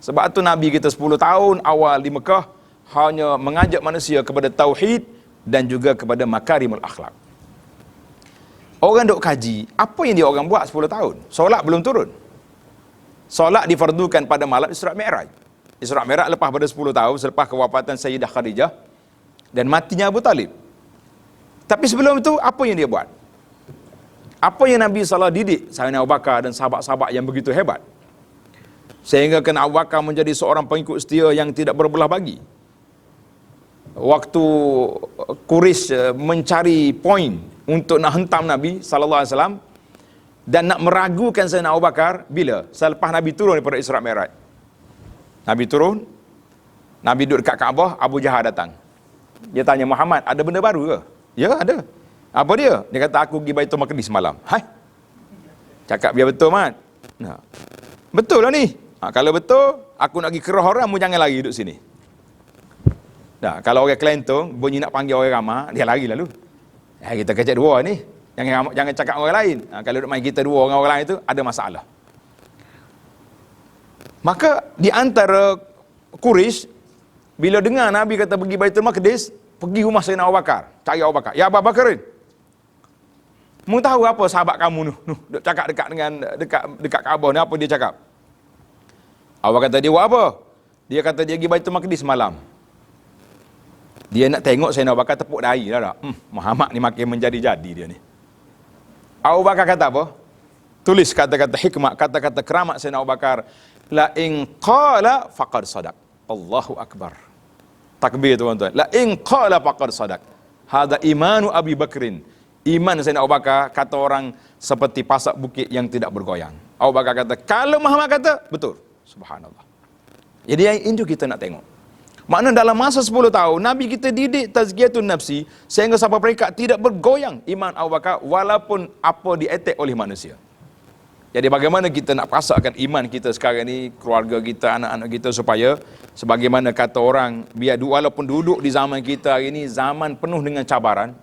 Sebab tu Nabi kita 10 tahun awal di Mekah hanya mengajak manusia kepada tauhid dan juga kepada makarimul akhlak. Orang duk kaji, apa yang dia orang buat 10 tahun? Solat belum turun. Solat difardukan pada malam Isra' Mi'raj. Isra' Mi'raj lepas pada 10 tahun selepas kewafatan Sayyidah Khadijah dan matinya Abu Talib. Tapi sebelum itu apa yang dia buat? Apa yang Nabi SAW didik Sayyidina Abu Bakar dan sahabat-sahabat yang begitu hebat, sehingga kena Abu Bakar menjadi seorang pengikut setia yang tidak berbelah bagi. Waktu Quraisy mencari poin untuk nak hentam Nabi sallallahu alaihi wasallam dan nak meragukan Sayyidina Abu Bakar, bila? Selepas Nabi turun daripada Isra' Mi'raj. Nabi turun, Nabi duduk dekat Kaabah, Abu Jahal datang. Dia tanya, Muhammad, ada benda baru ke? Ya, ada. Apa dia? Dia kata, aku pergi Baitul Maqdis semalam. Hai? Cakap biar betul, Mat. Nah, betul lah ni. Kalau betul, aku nak pergi kerah orang, mu jangan lari duduk sini. Nah, kalau orang kelentung, bunyi nak panggil orang ramah, dia lari lalu. Kita kecek dua ni. Jangan cakap orang lain. Kalau duduk main kita dua orang lain itu, ada masalah. Maka di antara Quraisy, bila dengar Nabi kata pergi Baitul Maqdis, pergi rumah Sayyidina Abu Bakar, cari Abu Bakar. Ya Abu Bakarin, mu tahu apa sahabat kamu nu duk cakap dekat Kaabah ni, apa dia cakap? Abu Bakar kata, dia buat apa? Dia kata dia pergi Baitul Maqdis malam. Dia nak tengok Sayyidina Abu Bakar tepuk dahi dah tak? Muhammad ni makin menjadi-jadi dia ni. Abu Bakar kata apa? Tulis kata-kata hikmah, kata-kata keramat Sayyidina Abu Bakar. La in qala faqad sadaq. Allahu Akbar. Takbir tuan-tuan. La in qala faqad sadaq. Hada imanu Abi Bakrin. Iman Sayyidina Abu Bakar, kata orang seperti pasak bukit yang tidak bergoyang. Abu Bakar kata, kalau Muhammad kata, betul. Subhanallah. Jadi yang itu kita nak tengok. Maknanya dalam masa 10 tahun, Nabi kita didik tazkiyatun nafsi, sehingga sampai mereka tidak bergoyang iman Abu Bakar, walaupun apa diattack oleh manusia. Jadi bagaimana kita nak pasakkan iman kita sekarang ni, keluarga kita, anak-anak kita, supaya sebagaimana kata orang, biar walaupun duduk di zaman kita hari ni, zaman penuh dengan cabaran,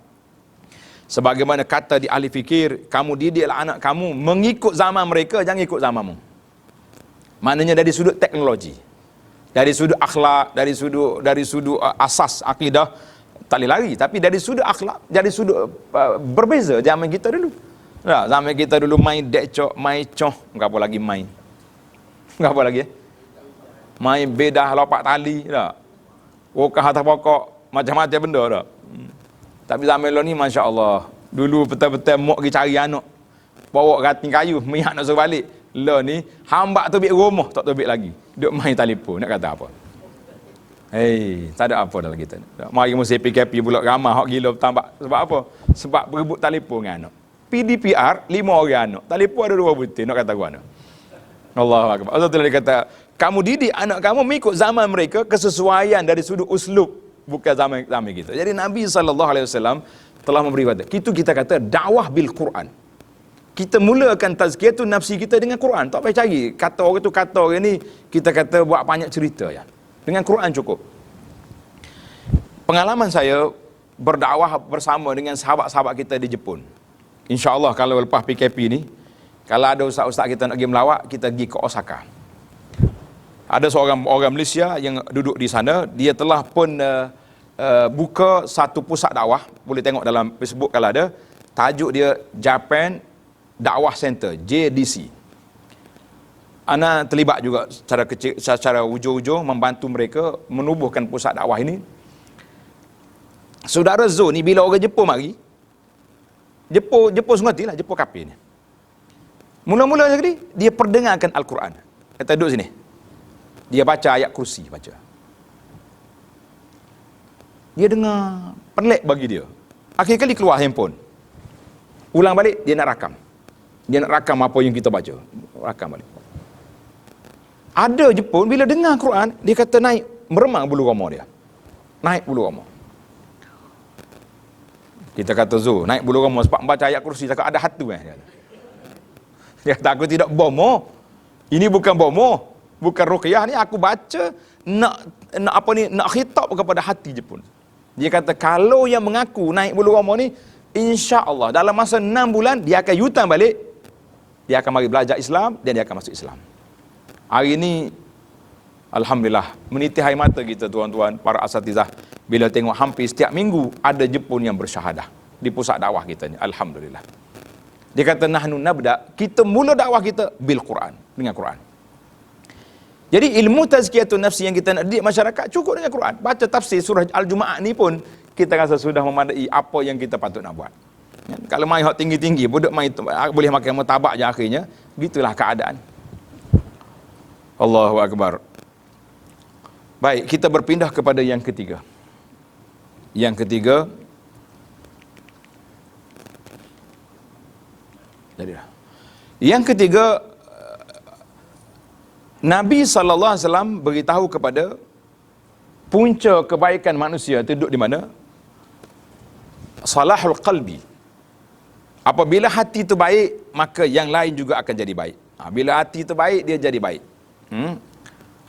sebagaimana kata di ahli fikir, kamu didiklah anak kamu mengikut zaman mereka, jangan ikut zamanmu. Maknanya dari sudut teknologi, dari sudut akhlak, dari sudut asas akidah, tak boleh lari. Tapi dari sudut akhlak, dari sudut berbeza zaman kita dulu. Nah, zaman kita dulu main dekcok, main coh, enggak apa lagi main. Enggak apa lagi. Main bedah lopak tali, tak. Wokah atas pokok, macam-macam benda tak. Tapi zaman lo ni masya-Allah, dulu betul-betul mok pergi cari anak. Bawa rating kayu, minyak nak suruh balik. Lo ni hamba tu bilik rumah, tak tobik lagi. Duk main telefon, nak kata apa? Hei, tak ada apa dalam kita. Mari musim PKP pula ramai hak gila tambah. Sebab apa? Sebab berebut telefon dengan anak. PDPR 5 orang anak. Telefon ada 2 butir, nak kata gua anak. Allahu akbar. Allah Taala kata, kamu didik anak kamu mengikut zaman mereka, kesesuaian dari sudut uslub, bukan zaman kita. Jadi Nabi SAW telah memberi kata. Itu kita kata dakwah bil Quran. Kita mulakan tazkiyatun nafsi kita dengan Quran. Tak payah cari kata orang tu kata orang ni, kita kata buat banyak cerita ya. Dengan Quran cukup. Pengalaman saya berdakwah bersama dengan sahabat-sahabat kita di Jepun. InsyaAllah kalau lepas PKP ni, kalau ada ustaz-ustaz kita nak pergi melawat, kita pergi ke Osaka. Ada seorang orang Malaysia yang duduk di sana, dia telah pun buka satu pusat dakwah, boleh tengok dalam Facebook kalau ada, tajuk dia Japan Dakwah Center, JDC. Ana terlibat juga secara kecil, secara ujung-ujung membantu mereka menubuhkan pusat dakwah ini. Saudara Zo ni bila orang Jepun mari, Jepun sengerti lah, Jepun kapir ni. Mula-mula sekali, dia perdengarkan Al-Quran. Kata duduk sini. Dia baca ayat kursi, baca. Dia dengar, pelik bagi dia. Akhir kali keluar handphone. Ulang balik, dia nak rakam. Dia nak rakam apa yang kita baca. Rakam balik. Ada Jepun, bila dengar Quran, dia kata naik, meremang bulu roma dia. Naik bulu roma. Kita kata Zul, naik bulu roma sebab membaca ayat kursi, cakap ada hatu Dia kata, aku tidak bomo. Ini bukan bomo, bukan ruqyah ni, aku baca nak apa ni, nak khitab kepada hati Jepun. Dia kata kalau yang mengaku naik bulu roma ni, insya-Allah dalam masa 6 bulan dia akan yutan balik. Dia akan mari belajar Islam dan dia akan masuk Islam. Hari ini alhamdulillah meniti air mata kita tuan-tuan para asatizah bila tengok hampir setiap minggu ada Jepun yang bersyahadah di pusat dakwah kita ni. Alhamdulillah. Dia kata nahnu nabda, kita mula dakwah kita bil Quran, dengan Quran. Jadi ilmu tazkiyatun nafsi yang kita nak didik masyarakat cukup dengan Quran. Baca tafsir surah Al-Jumaat ni pun kita rasa sudah memadai apa yang kita patut nak buat. Kalau main hak tinggi-tinggi, budak main boleh makan martabak je akhirnya, gitulah keadaan. Allahu akbar. Baik, kita berpindah kepada yang ketiga. Yang ketiga, jadilah. Yang ketiga, Nabi SAW beritahu kepada punca kebaikan manusia itu duduk di mana? Salahul qalbi. Apabila hati itu baik, maka yang lain juga akan jadi baik. Bila hati itu baik, dia jadi baik.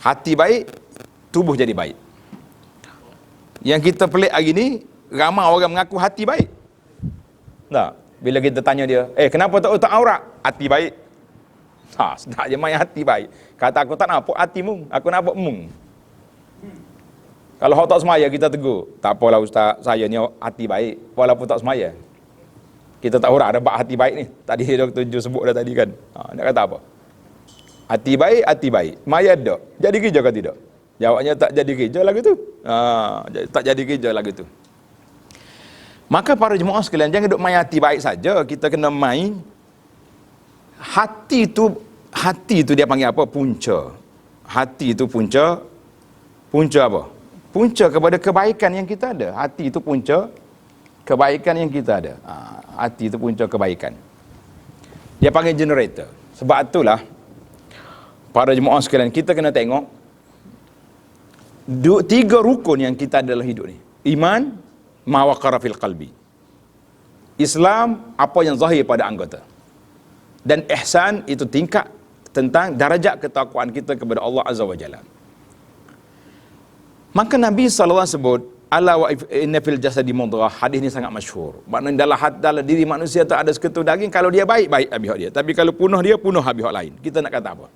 Hati baik, tubuh jadi baik. Yang kita pelik hari ni, ramai orang mengaku hati baik. Tak? Bila kita tanya dia, kenapa tak utak aurat? Hati baik. Sedap je main hati baik. Kata aku tak nampak hatimu, aku nampak mung. Kalau hak tak semaya, kita tegur. Tak apalah ustaz, saya ni hati baik, walaupun tak semaya. Kita tak urat ada bak hati baik ni. Tadi Dr. Jo sebut dah tadi kan. Nak kata apa? Hati baik. Maya tak? Jadi kerja ke tidak? Jawabnya tak jadi kerja lagu tu. Tak jadi kerja lagu tu. Maka para jemaah sekalian, jangan duk main hati baik saja. Kita kena main hati tu dia panggil apa? Punca. Hati itu punca apa? Punca kepada kebaikan yang kita ada. Hati itu punca kebaikan yang kita ada. Hati itu punca kebaikan. Dia panggil generator. Sebab itulah para jemaah sekalian, kita kena tengok 3 rukun yang kita ada dalam hidup ni. Iman, ma waqara fil qalbi. Islam, apa yang zahir pada anggota. Dan ihsan itu tingkat tentang darajat ketakwaan kita kepada Allah Azza wa Jalla. Maka Nabi SAW sebut, ala wa inna fil jasadi mudghah. Hadis ni sangat masyhur. Maknanya dalam diri manusia tu ada seketul daging, kalau dia baik, baik habis hak dia. Tapi kalau punah dia, punah habis hak lain. Kita nak kata apa?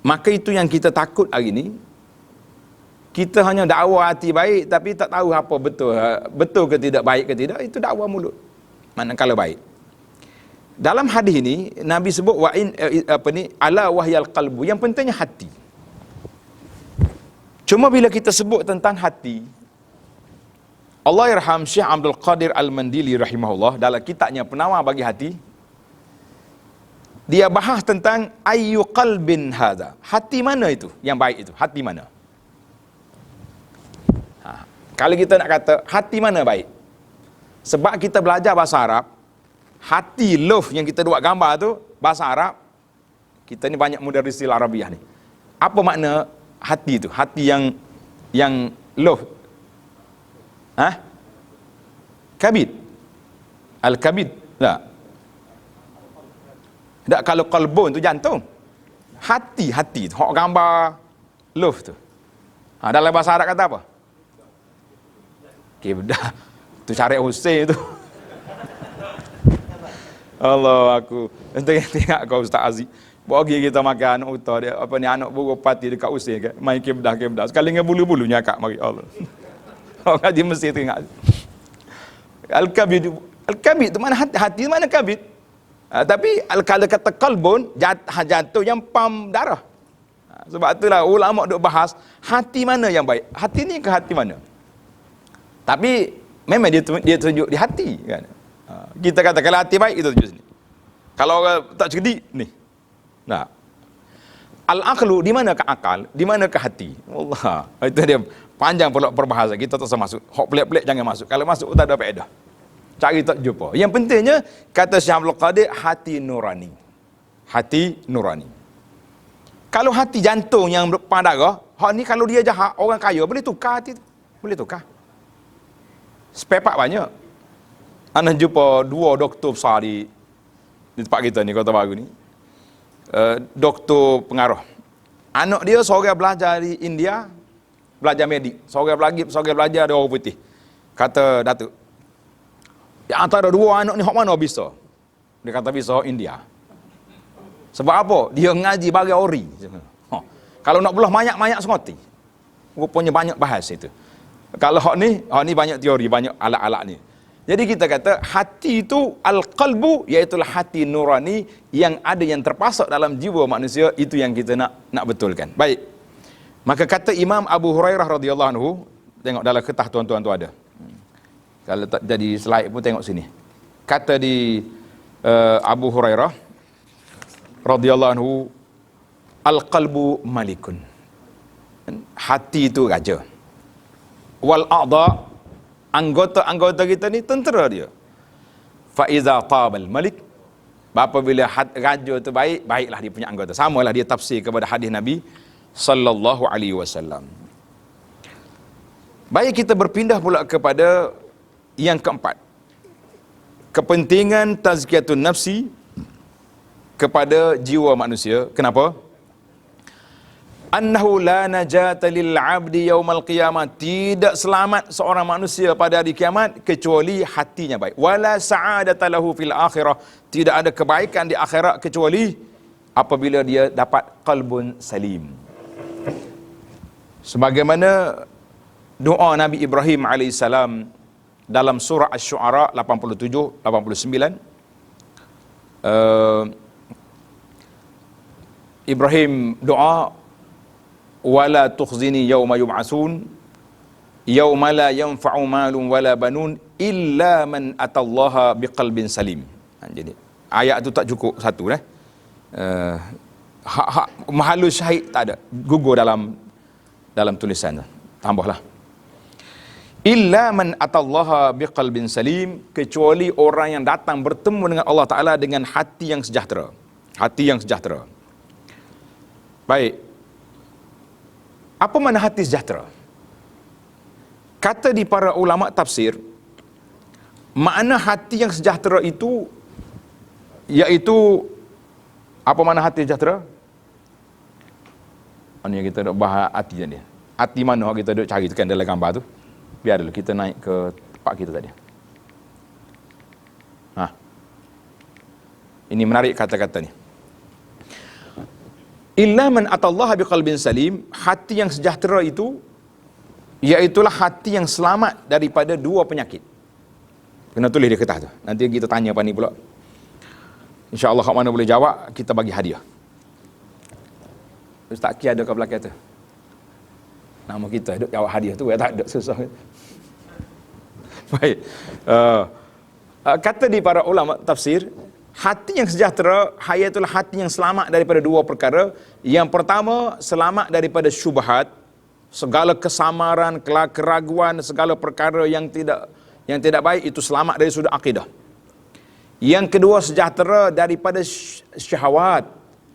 Maka itu yang kita takut hari ni. Kita hanya dakwa hati baik, tapi tak tahu apa betul ke tidak, baik ke tidak, itu dakwa mulut. Manakala baik. Dalam hadis ini Nabi sebut wa in ala wahyal qalbu, yang pentingnya hati. Cuma bila kita sebut tentang hati, Allahyarham Syekh Abdul Qadir Al-Mandili rahimahullah dalam kitabnya Penawar bagi Hati, dia bahas tentang ayyu qalbin hadza. Hati mana itu yang baik itu? Hati mana? Kalau kita nak kata hati mana baik, sebab kita belajar bahasa Arab, hati love yang kita buat gambar tu bahasa Arab, kita ni banyak mudarrisil Arabiah ni. Apa makna hati tu? Hati yang love. Kabid. Al-kabid. Tak. Tak, kalau qalbun tu jantung. Hati tu. Hak gambar love tu. Dalam bahasa Arab kata apa? Kibdah. Tu Syarif Hussein tu. Allah aku. Tengok kau Ustaz Aziz. Bagi kita makan anak utah dia, apa ni, anak buruk pati dekat Usir ke, main kibdah. Sekali dengan bulu-bulunya akak mari Allah. Orang ngaji mesti tengok. Al-kabid tu mana hati mana kabid? Tapi kalau kata qalbun, jantung yang pam darah. Sebab itulah ulama duk bahas hati mana yang baik. Hati ni ke hati mana? Tapi memang dia tunjuk di hati kan. Kita kata kalau hati baik kita tunjuk sini. Kalau orang tak cerdik ni. Nah. Al-aqlu, di mana ke akal, di mana ke hati? Allah. Itu dia panjang pula perbahasa. Kita tak usah masuk. Hok pelik-pelik jangan masuk. Kalau masuk tak ada faedah. Cari tak jumpa. Yang pentingnya kata Syekh Abdul Qadir, hati nurani. Hati nurani. Kalau hati jantung yang berpang darah, hak ni kalau dia jahat, orang kaya boleh tukar hati tu. Boleh tukar. Spare part banyak. Ana jumpa dua doktor besar di tempat kita ni, Kota Baru ni. Doktor pengarah. Anak dia seorang belajar di India, belajar medik. Seorang belajar dari orang putih. Kata Datuk, di antara dua anak ni hak mana bisa? Dia kata bisa India. Sebab apa? Dia ngaji bagi ori. Kalau nak belah banyak semoti. Rupanya banyak bahas itu. Kalau hak ni banyak teori, banyak alat-alat ni. Jadi kita kata hati itu al-qalbu, iaitu hati nurani yang ada, yang terpasok dalam jiwa manusia, itu yang kita nak betulkan. Baik. Maka kata Imam Abu Hurairah radhiyallahu anhu, tengok dalam kertas tuan-tuan tu ada. Kalau tak jadi slide pun tengok sini. Kata di Abu Hurairah radhiyallahu anhu, al-qalbu malikun. Hati itu raja. Wal a'dha, anggota-anggota kita ni tentera dia. Fa iza tabal malik, apabila raja tu baik, baiklah dia punya anggota. Samalah dia tafsir kepada hadis Nabi sallallahu alaihi wasallam. Baik, kita berpindah pula kepada yang keempat. Kepentingan tazkiyatun nafsi kepada jiwa manusia. Kenapa? Annahu la najata lil 'abdi yaumal qiyamah, tidak selamat seorang manusia pada hari kiamat kecuali hatinya baik. Wala sa'adata lahu fil akhirah, tidak ada kebaikan di akhirat kecuali apabila dia dapat qalbun salim. Sebagaimana doa Nabi Ibrahim alaihissalam dalam surah Asy-Syu'ara 87 89, Ibrahim doa, wala tukhzini yauma yub'atsun yauma la yanfa'u malun wala banun illa man atallaha biqalbin salim. Jadi ayat tu tak cukup satu mahalus syahid tak ada, gugur dalam tulisan tu. Tambahlah illa man atallaha biqalbin salim, kecuali orang yang datang bertemu dengan Allah Taala dengan hati yang sejahtera. Hati yang sejahtera. Baik. Apa makna hati sejahtera? Kata di para ulama tafsir, makna hati yang sejahtera itu Iaitu apa mana hati sejahtera? Ini yang kita duk bahas hati tadi. Hati mana kita duk cari tekan dalam gambar tu. Biar dulu kita naik ke tempat kita tadi. Ini menarik kata-kata ni. Illa man atallaha biqalbin salim, hati yang sejahtera itu iaitulah hati yang selamat daripada dua penyakit. Kena tulis di kertas tu. Nanti kita tanya apa ni pula. InsyaAllah hak mana boleh jawab, kita bagi hadiah. Ustaz Ki ada kat belakang tu. Nama kita duk jawab hadiah tu, tak ada susah. Baik. Kata di para ulama tafsir, hati yang sejahtera iaitulah hati yang selamat daripada dua perkara. Yang pertama, selamat daripada syubhat, segala kesamaran, keraguan, segala perkara yang tidak baik, itu selamat dari sudut akidah. Yang kedua, sejahtera daripada syahwat.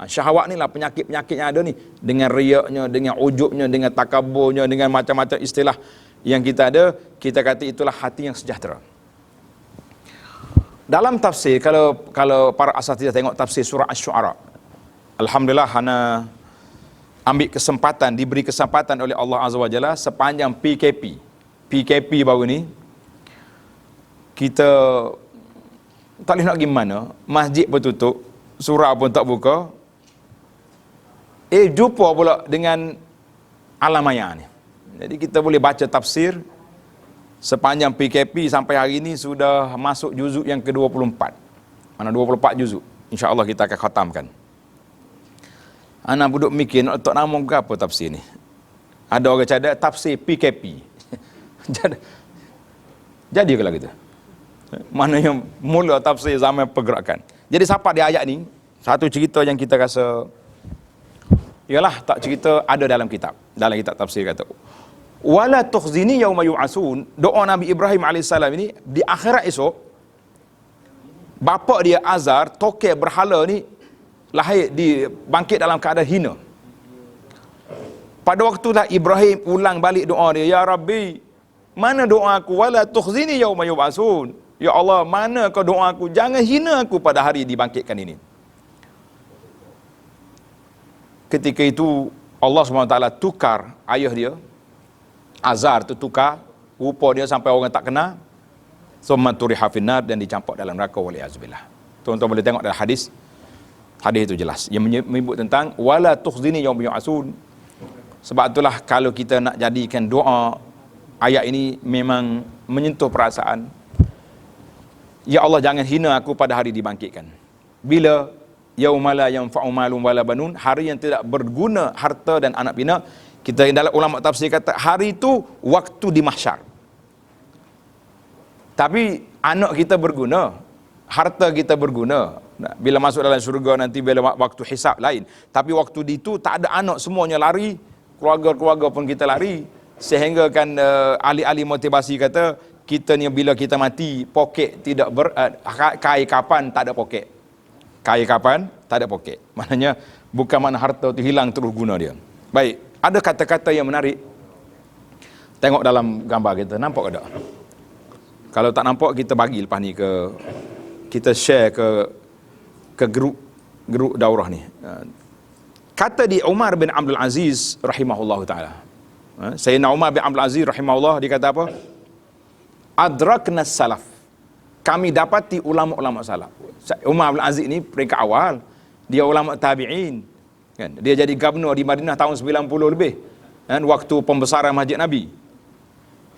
Syahwat ni lah penyakit-penyakit yang ada ni, dengan riaknya, dengan ujubnya, dengan takaburnya, dengan macam-macam istilah yang kita ada, kita kata itulah hati yang sejahtera. Dalam tafsir, kalau para asatidz tengok tafsir surah Asy-Syu'ara, alhamdulillah hana diberi kesempatan oleh Allah Azza wa Jalla sepanjang PKP baru ni, kita tak boleh nak pergi mana, masjid pun tutup, surah pun tak buka, jumpa pula dengan alam maya ni. Jadi kita boleh baca tafsir sepanjang PKP sampai hari ini sudah masuk juzuk yang ke-24. Mana 24 juzuk. InsyaAllah kita akan khatamkan. Ana duduk mikir nak letak nama apa tafsir ni. Ada orang cadang tafsir PKP. Jadi ke lah gitu. Mana yang mula tafsir zaman pergerakan. Jadi siapa di ayat ni, satu cerita yang kita rasa ialah tak cerita ada dalam kitab tafsir kata, wala tukhzini yauma yub'atsun. Doa Nabi Ibrahim AS ini di akhirat esok, bapa dia Azar, tokek berhala ni lahir bangkit dalam keadaan hina. Pada waktu dah Ibrahim ulang balik doa dia, ya Rabbi, mana doa aku, wala tukhzini yauma yub'atsun. Ya Allah, mana kau doa aku, jangan hina aku pada hari dibangkitkan ini. Ketika itu Allah SWT tukar ayah dia Azar tu, tukar rupa dia sampai orang tak kenal, summa turiha finnar, dan dicampak dalam neraka, waliyazubillah. Tuan-tuan boleh tengok dalam hadis itu jelas yang menyebut tentang wala tukhzini yauma yub'atsun. Sebab itulah kalau kita nak jadikan doa, ayat ini memang menyentuh perasaan. Ya Allah, jangan hina aku pada hari dibangkitkan. Bila yauma la yanfa'u malun wala banun, hari yang tidak berguna harta dan anak pinak. Kita dalam ulama tafsir kata hari itu waktu di mahsyar. Tapi anak kita berguna, harta kita berguna. Bila masuk dalam syurga nanti, bila waktu hisab lain. Tapi waktu itu tak ada anak, semuanya lari, keluarga-keluarga pun kita lari. Sehingga kan ahli-ahli motivasi kata, kita ni bila kita mati, poket tidak kai kapan tak ada poket. Kai kapan tak ada poket. Maknanya bukan mana harta tu hilang terus guna dia. Baik, ada kata-kata yang menarik. Tengok dalam gambar kita, nampak ke tak? Kalau tak nampak, kita bagi lepas ni kita share ke grup daurah ni. Kata di Umar bin Abdul Aziz rahimahullah taala. Sayyidina Umar bin Abdul Aziz rahimahullah, dia kata apa? Adrakna salaf. Kami dapati ulama-ulama salaf. Umar bin Aziz ni peringkat awal, dia ulama tabi'in. Kan? Dia jadi gubernur di Madinah tahun 90 lebih. Kan? Waktu pembesaran Masjid Nabi.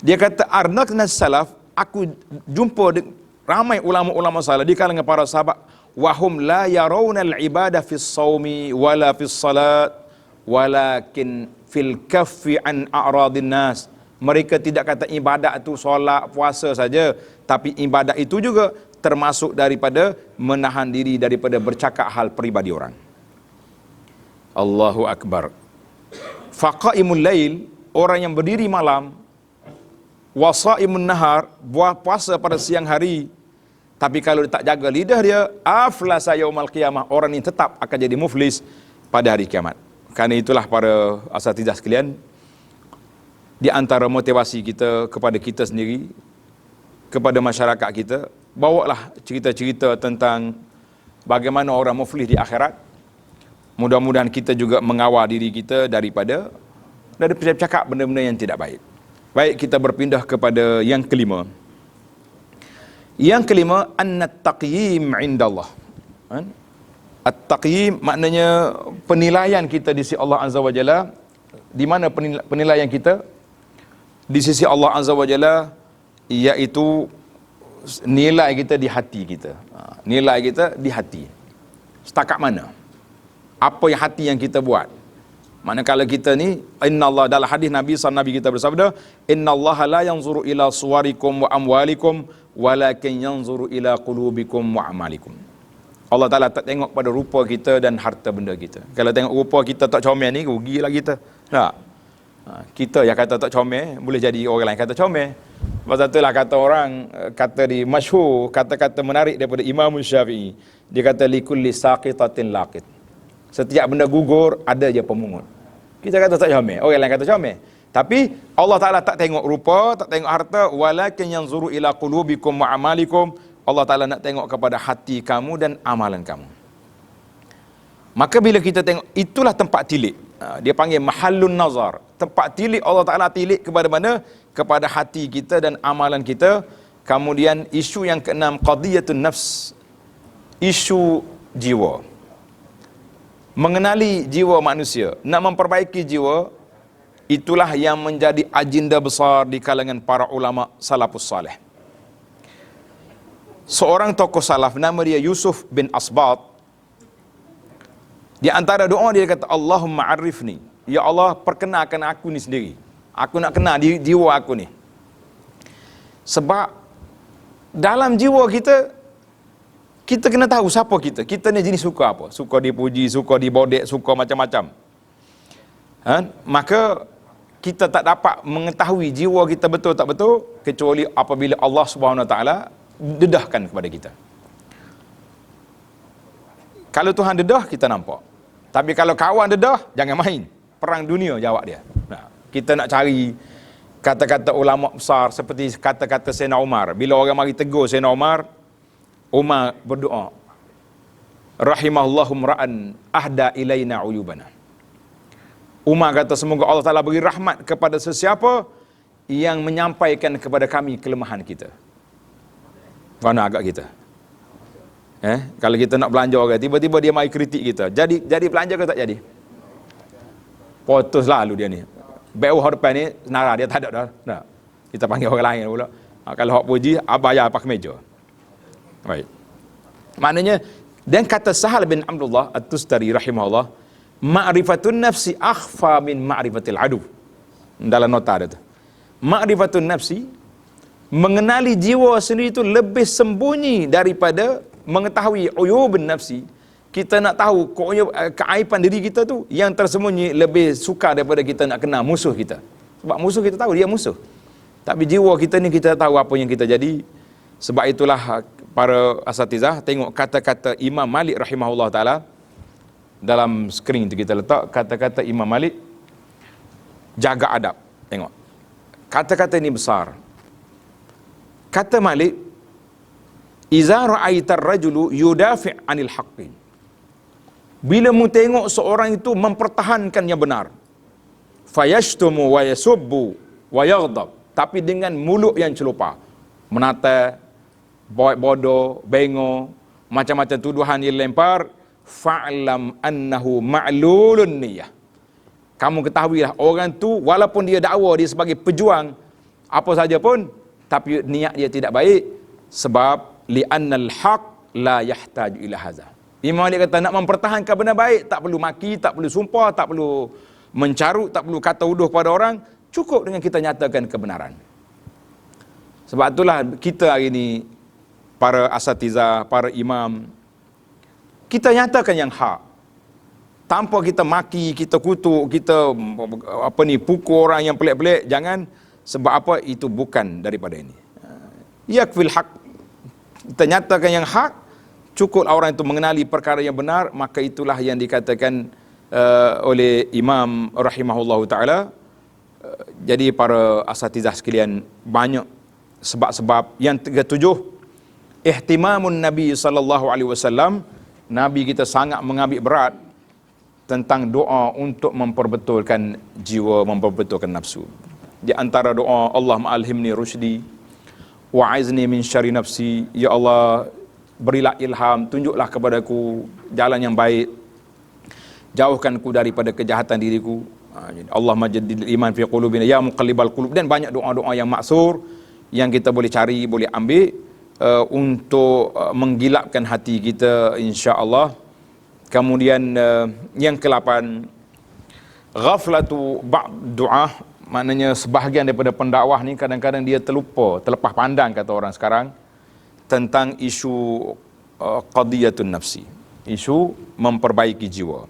Dia kata adrakna salaf, aku jumpa ramai ulama-ulama salaf di kalangan para sahabat, wahum la yarawna al-ibadah fi as-sawmi wala fi as-salat walakin fil kaffi an a'radin nas. Mereka tidak kata ibadat itu solat, puasa saja, tapi ibadat itu juga termasuk daripada menahan diri daripada bercakap hal peribadi orang. Allahu Akbar. Faqaimul lail, orang yang berdiri malam, wasaimun nahar, buah puasa pada siang hari, tapi kalau dia tak jaga lidah dia, aflasa yaumal qiyamah, orang ini tetap akan jadi muflis pada hari kiamat. Karena itulah para asatidzah sekalian, di antara motivasi kita kepada kita sendiri, kepada masyarakat kita, bawalah cerita-cerita tentang bagaimana orang muflih di akhirat. Mudah-mudahan kita juga mengawal diri kita daripada cakap benda-benda yang tidak baik. Baik, kita berpindah kepada yang kelima. Yang kelima, an-taqyim indallah. At-taqyim maknanya penilaian kita di sisi Allah Azza wa Jalla. Di mana penilaian kita di sisi Allah Azza wa Jalla, iaitu nilai kita di hati kita. Nilai kita di hati. Setakat mana? Apa yang hati yang kita buat? Manakala kita ni, innallaha, dalam hadis Nabi kita bersabda, innallaha la yanzuru ila suwarikum wa amwalikum walakin yanzuru ila qulubikum wa amalikum. Allah Ta'ala tak tengok pada rupa kita dan harta benda kita. Kalau tengok rupa kita tak comel ni, rugilah kita. Tak. Kita yang kata tak comel, boleh jadi orang lain kata comel. Sebab itulah kata orang, kata di masyhur, kata-kata menarik daripada Imam Syafi'i. Dia kata, likulli saqitatin laqit. Setiap benda gugur, ada je pemungut. Kita kata tak comel, orang lain kata comel. Tapi Allah Ta'ala tak tengok rupa, tak tengok harta, walakin yanzuru ila qulubikum wa amalikum. Allah Ta'ala nak tengok kepada hati kamu dan amalan kamu. Maka bila kita tengok, itulah tempat tilik. Dia panggil mahallun nazar. Tempat tilik Allah Ta'ala tilik kepada mana? Kepada hati kita dan amalan kita. Kemudian isu yang keenam, qadiyatun nafs. Isu jiwa. Mengenali jiwa manusia, nak memperbaiki jiwa, itulah yang menjadi agenda besar di kalangan para ulama salafus salih. Seorang tokoh salaf nama dia Yusuf bin Asbat. Di antara doa dia kata, Allahumma arifni, ya Allah perkenalkan aku ni sendiri. Aku nak kenal jiwa aku ni. Sebab dalam jiwa kita kena tahu siapa kita. Kita ni jenis suka apa? Suka dipuji, suka dibodek, suka macam-macam. Maka kita tak dapat mengetahui jiwa kita betul tak betul kecuali apabila Allah Subhanahu Wa Taala dedahkan kepada kita. Kalau Tuhan dedah, kita nampak. Tapi kalau kawan dedah, jangan main. Perang dunia jawab dia. Kita nak cari kata-kata ulama besar seperti kata-kata Sayyidina Umar. Bila orang mari tegur Sayyidina Umar berdoa, rahimahullahu mra'an ahda ilaina uyubana. Umar kata, semoga Allah Ta'ala beri rahmat kepada sesiapa yang menyampaikan kepada kami kelemahan kita. Mana agak kita? Kalau kita nak belanja orang, tiba-tiba dia mari kritik kita. Jadi belanja ke tak jadi? Putus lalu dia ni. Baik orang depan ni, senara dia tak ada dah. Kita panggil orang lain pula. Kalau hak puji, bayar pakai meja. Baik. Maknanya, dan kata Sahal bin Abdullah At-Tustari rahimahullah, ma'rifatun nafsi akhfa min ma'rifatil adu. Dalam nota dia tu. Ma'rifatun nafsi, mengenali jiwa sendiri itu lebih sembunyi daripada mengetahui uyubun nafsi. Kita nak tahu keaiban diri kita tu yang tersembunyi lebih sukar daripada kita nak kenal musuh kita. Sebab musuh kita tahu dia musuh. Tapi jiwa kita ni kita tahu apa yang kita jadi. Sebab itulah para asatizah tengok kata-kata Imam Malik rahimahullah ta'ala. Dalam skrin tu kita letak kata-kata Imam Malik, jaga adab. Tengok, kata-kata ini besar. Kata Malik, iza ra'aitar rajulu yudafi' anil haqqin. Bila mu tengok seorang itu mempertahankan yang benar, fayashtumu wa yasubbu wa yaghdab, tapi dengan mulut yang celupar, menata, bodoh, bengong, macam-macam tuduhan yang lempar, fa'lam annahu ma'lulun niyah. Kamu ketahuilah orang tu walaupun dia dakwa dia sebagai pejuang apa saja pun, tapi niat dia tidak baik. Sebab li'annal haq la yahtaju ila hadza. Imam Malik kata, nak mempertahankan benda baik, tak perlu maki, tak perlu sumpah, tak perlu mencarut, tak perlu kata uduh pada orang, cukup dengan kita nyatakan kebenaran. Sebab itulah kita hari ini, para asatizah, para imam, kita nyatakan yang hak. Tanpa kita maki, kita kutuk, kita pukul orang yang pelik-pelik, jangan. Sebab apa? Itu bukan daripada ini. Yakfil haq. Kita nyatakan yang hak, cukup orang itu mengenali perkara yang benar, maka itulah yang dikatakan oleh Imam rahimahullahu ta'ala. Jadi para asatizah sekalian, banyak sebab-sebab. Yang ketujuh, ihtimamun Nabi sallallahu alaihi wasallam Nabi kita sangat mengambil berat tentang doa untuk memperbetulkan jiwa, memperbetulkan nafsu. Di antara doa, Allahumma alhimni rusydi wa'azni min syarri nafsi. Ya Allah, berilah ilham, tunjuklah kepadaku jalan yang baik, jauhkanku daripada kejahatan diriku. Allahumma jaddidil iman fi qulubina ya muqallibal qulub. Dan banyak doa-doa yang maksur yang kita boleh cari, boleh ambil untuk menggilapkan hati kita, insya-Allah. Kemudian yang ke-8, ghaflatu ba'd du'ah, maknanya sebahagian daripada pendakwah ni kadang-kadang dia terlepas pandang, kata orang sekarang, tentang isu qadiyatun nafsi, isu memperbaiki jiwa.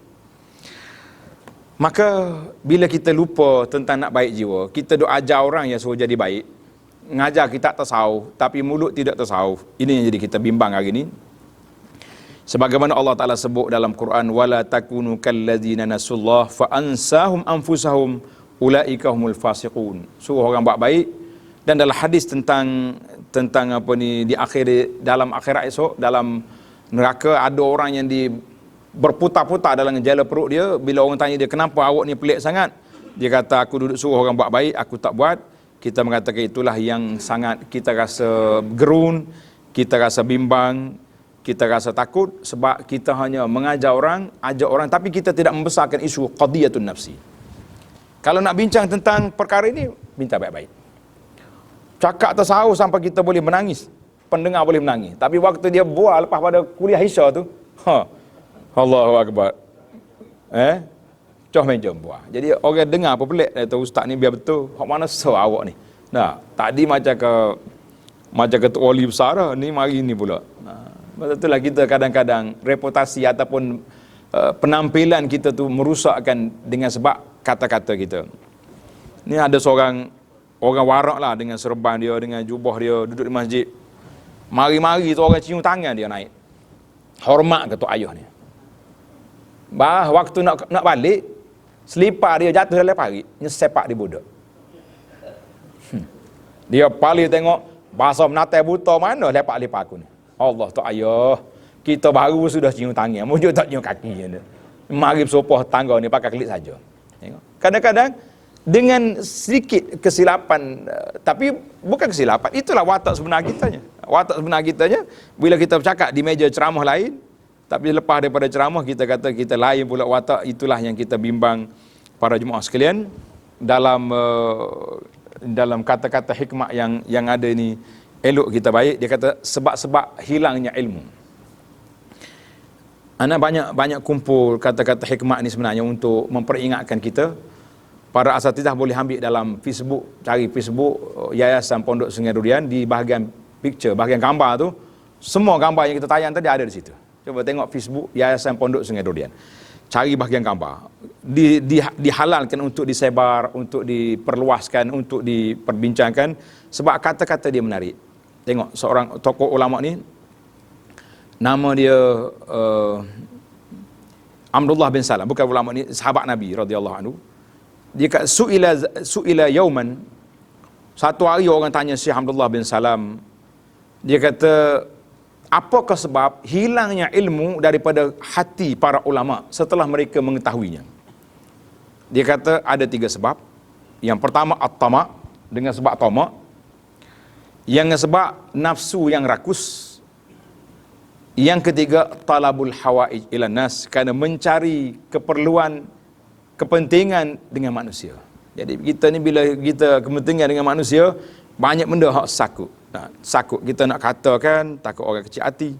Maka bila kita lupa tentang nak baik jiwa, kita duk ajar orang yang suruh jadi baik, ngajar kita tasawuf tapi mulut tidak tasawuf. Ini yang jadi kita bimbang hari ni. Sebagaimana Allah Ta'ala sebut dalam Quran, wala takunu kalladzina nasullah fa ansahum anfusahum ulaika humul fasiqun. Suruh orang buat baik. Dan dalam hadis tentang apa ni, dalam akhirat esok, dalam neraka ada orang yang berputar-putar dalam jala perut dia. Bila orang tanya dia, kenapa awak ni pelik sangat? Dia kata, aku duduk suruh orang buat baik, aku tak buat. Kita mengatakan itulah yang sangat kita rasa gerun, kita rasa bimbang, kita rasa takut, sebab kita hanya mengajar orang, ajak orang, tapi kita tidak membesarkan isu qadiyatun nafsi. Kalau nak bincang tentang perkara ini, minta baik-baik. Cakap tasawuf sampai kita boleh menangis, pendengar boleh menangis. Tapi waktu dia buat lepas pada kuliah Isya tu, Allahu Akbar. Coh meja buah. Jadi orang dengar apa pelik, kata ustaz ni biar betul. Hak mana so awak ni? Nah, tadi macam ketua wali besar dah, ni mari ni pula. Betul lah, kita kadang-kadang reputasi ataupun penampilan kita tu merusakkan dengan sebab kata-kata kita. Ni ada seorang orang warak lah dengan serban dia, dengan jubah dia, duduk di masjid. Mari-mari tu orang cium tangan dia naik. Hormat ketua ayah ni. Waktu nak balik, selipar dia jatuh dalam parit, nyesepak di budak. Dia paling tengok, bahasa menatai buta mana lepak-lepak aku ni. Allah tak ayah, kita baru sudah cium tangan, mujur tak cium kaki dia. Mari bersopoh tangga ni pakai klik saja. Tengok. Kadang-kadang dengan sedikit kesilapan, tapi bukan kesilapan, itulah watak sebenar kitanya. Watak sebenar kitanya bila kita bercakap di meja ceramah lain, tapi lepas daripada ceramah kita kata kita lain pula watak. Itulah yang kita bimbang para jemaah sekalian dalam kata-kata hikmah yang ada ni. Elok kita baik. Dia kata sebab-sebab hilangnya ilmu. Anak banyak kumpul kata-kata hikmah ni sebenarnya untuk memperingatkan kita. Para asatidzah boleh ambil dalam Facebook, cari Facebook Yayasan Pondok Sungai Durian, di bahagian picture, bahagian gambar tu, semua gambar yang kita tayang tadi ada di situ. Coba tengok Facebook Yayasan Pondok Sungai Durian. Cari bahagian gambar. Dihalalkan untuk disebar, untuk diperluaskan, untuk diperbincangkan sebab kata-kata dia menarik. Tengok seorang tokoh ulama ni, nama dia Abdullah bin Salam, bukan ulama ni, sahabat Nabi radhiyallahu anhu. Dia kata suila yauman, satu hari orang tanya Syekh Abdullah bin Salam, dia kata, apakah sebab hilangnya ilmu daripada hati para ulama setelah mereka mengetahuinya? Dia kata ada 3 sebab. Yang pertama at-tama', dengan sebab tamak. Yang sebab nafsu yang rakus. Yang ketiga talabul hawaij ilan nas, kerana mencari keperluan, kepentingan dengan manusia. Jadi kita ni bila kita kepentingan dengan manusia, banyak benda hak sakut. Sakut kita nak katakan, takut orang kecil hati.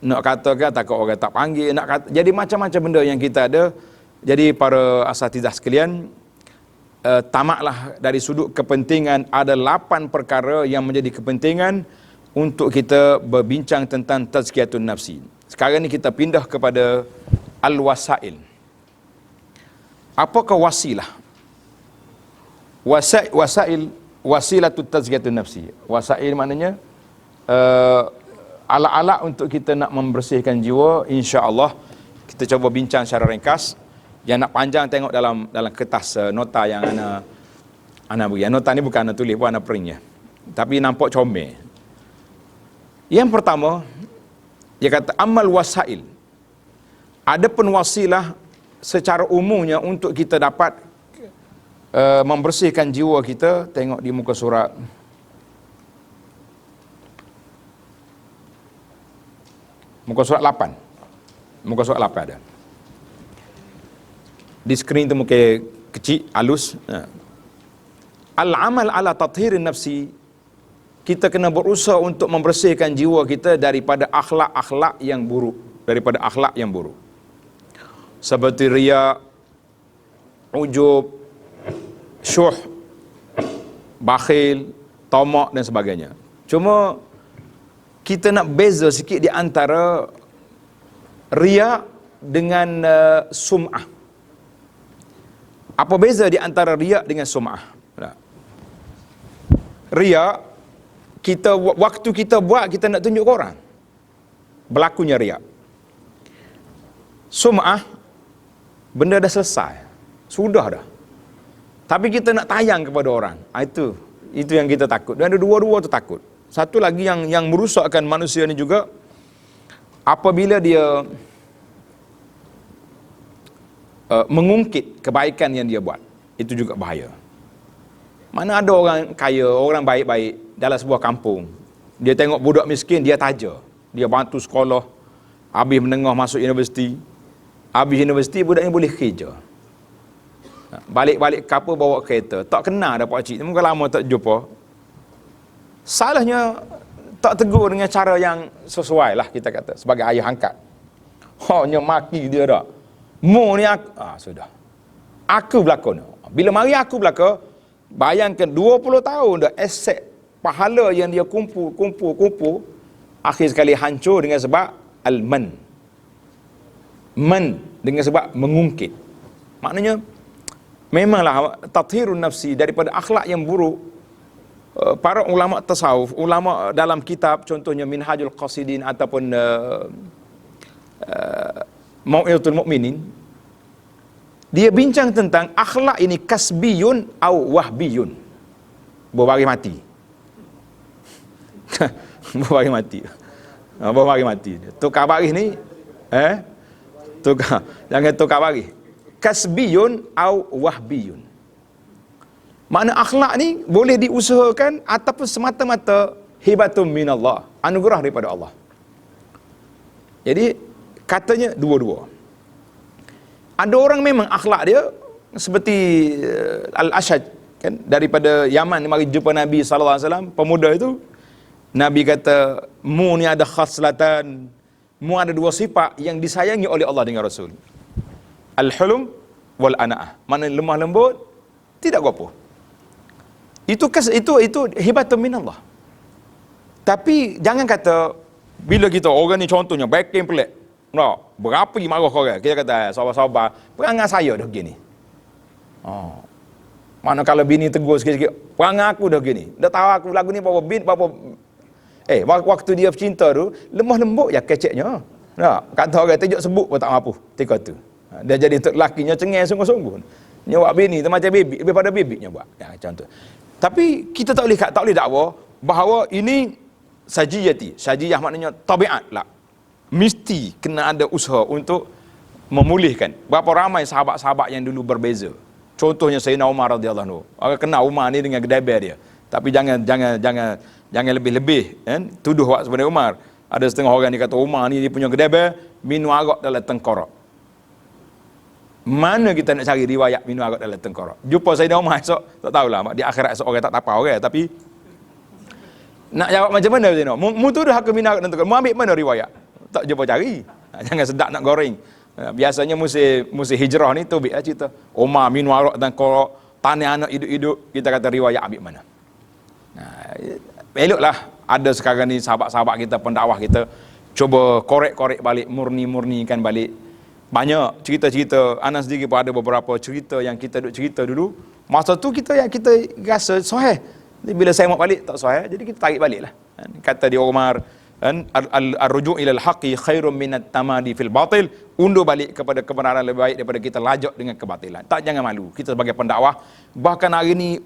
Nak katakan, takut orang tak panggil. Jadi macam-macam benda yang kita ada. Jadi para asatidzah sekalian, tamaklah dari sudut kepentingan. Ada 8 perkara yang menjadi kepentingan untuk kita berbincang tentang tazkiyatun nafsi. Sekarang ni kita pindah kepada al-wasail. Apakah wasilah? Wasail, wasilatut tazkiyatun nafsi. Wasail maknanya alat-alat untuk kita nak membersihkan jiwa. InsyaAllah kita cuba bincang secara ringkas. Yang nak panjang tengok dalam kertas nota yang ana beri. Nota ni bukan ana tulis pun, ana printnya. Tapi nampak comel. Yang pertama, dia kata amal wasail. Ada pun wasilah secara umumnya untuk kita dapat membersihkan jiwa kita. Tengok di muka surat muka surat 8. Muka surat 8 ada. Di skrin tu mungkin kecil, halus. Al-amal ala tathirin nafsi. Kita kena berusaha untuk membersihkan jiwa kita daripada akhlak-akhlak yang buruk. Daripada akhlak yang buruk. Seperti riya, ujub, syuh, bakhil, tamak dan sebagainya. Cuma kita nak beza sikit di antara riya dengan sum'ah. Apa beza di antara riya dengan sum'ah? Riya, kita waktu kita buat, kita nak tunjuk ke orang. Berlakunya riya. Sum'ah, benda dah selesai. Sudah dah. Tapi kita nak tayang kepada orang. Itu yang kita takut. Dan ada dua-dua tu takut. Satu lagi yang merusakkan manusia ni juga, apabila dia mengungkit kebaikan yang dia buat. Itu juga bahaya. Mana ada orang kaya, orang baik-baik dalam sebuah kampung. Dia tengok budak miskin, dia taja. Dia bantu sekolah. Habis menengah masuk universiti. Habis universiti, budak ni boleh kerja. Balik-balik kapal bawa kereta. Tak kenal dah pakcik. Mungkin lama tak jumpa. Salahnya tak tegur dengan cara yang sesuai lah, kita kata. Sebagai ayah angkat. Hanya maki dia dah. Mu ni aku. Sudah. Aku berlakon. Bila mari aku berlakon, bayangkan 20 tahun dah aset pahala yang dia kumpul. Akhir sekali hancur dengan sebab al-man. Dengan sebab mengungkit. Maknanya, memanglah tathirun nafsi daripada akhlak yang buruk. Para ulama tasawuf, ulama dalam kitab contohnya Minhajul Qasidin ataupun Mau'izatul Mu'minin, dia bincang tentang akhlak ini kasbiyun au wahbiyun. Berbaris mati. Berbaris mati. Berbaris mati. Tukar baris ni, jangan tukar baris. Kasbiyun au wahbiyun. Makna akhlak ni boleh diusahakan ataupun semata-mata hibatum minallah, anugerah daripada Allah. Jadi katanya dua-dua. Ada orang memang akhlak dia seperti Al-Ashaj kan, daripada Yaman mari jumpa Nabi sallallahu alaihi wasallam, pemuda itu. Nabi kata, mu ni ada khaslatan, mu ada dua sifat yang disayangi oleh Allah dengan Rasul. Al-hulum wal ana'ah. Mana lemah lembut, tidak gopoh. Itu hibatun minallah. Tapi jangan kata bila kita orang ni contohnya backing pelik. No, berapi marah orang. Kita kata sabar-sabar, perangai saya dah begini. Mana kalau bini tegur sikit-sikit, perangai aku dah begini. Dah tahu aku lagu ni berapa waktu dia cinta tu lemah lembut ya keceknya. Nah, kata orang tajuk sebut pun tak mampu ketika tu. Dia jadi untuk lakinya cengeng sungguh-sungguh. Nyawak bini tu macam bebek, lebih pada bebeknya buat. Ya, contoh. Tapi kita tak boleh dakwa bahawa ini sajiyati. Sajiyah maknanya tabiat lah. Mesti kena ada usaha untuk memulihkan. Berapa ramai sahabat-sahabat yang dulu berbeza. Contohnya Sayyidina Umar radhiyallahu anhu. Orang kenal Umar ni dengan gedaber dia. Tapi jangan lebih-lebih kan tuduh wak sebenarnya Umar. Ada setengah orang ni kata Umar ni dia punya gedaber minum arak dalam tengkorak. Mana kita nak cari riwayat minum arak dalam tengkorak? Jumpa Sayyidina Umar esok, tak tahulah. Di akhirat esok orang tak tapau orang. Tapi, nak jawab macam mana Sayyidina Umar? Mu tuduh aku minum arak dalam tengkorak. Mu ambil mana riwayat? Tak jumpa cari. Jangan sedap nak goreng. Biasanya musim hijrah ni, tubik lah cerita. Umar minum arak dalam tengkorak, tanya anak hidup-hidup, kita kata riwayat ambil mana? Eloklah ada sekarang ni sahabat-sahabat kita, pendakwah kita, cuba korek-korek balik, murni-murnikan balik. Banyak cerita-cerita, Anas sendiri pun ada beberapa cerita yang kita duk cerita dulu. Masa tu kita rasa sahih. Bila saya mau balik tak sahih, jadi kita tarik balik lah. Kata dia Umar, ar-ruju' ila al-haqqi khairun minat tamadi fil batil. Undur balik kepada kebenaran lebih baik daripada kita lajak dengan kebatilan. Tak, jangan malu. Kita sebagai pendakwah, bahkan hari ni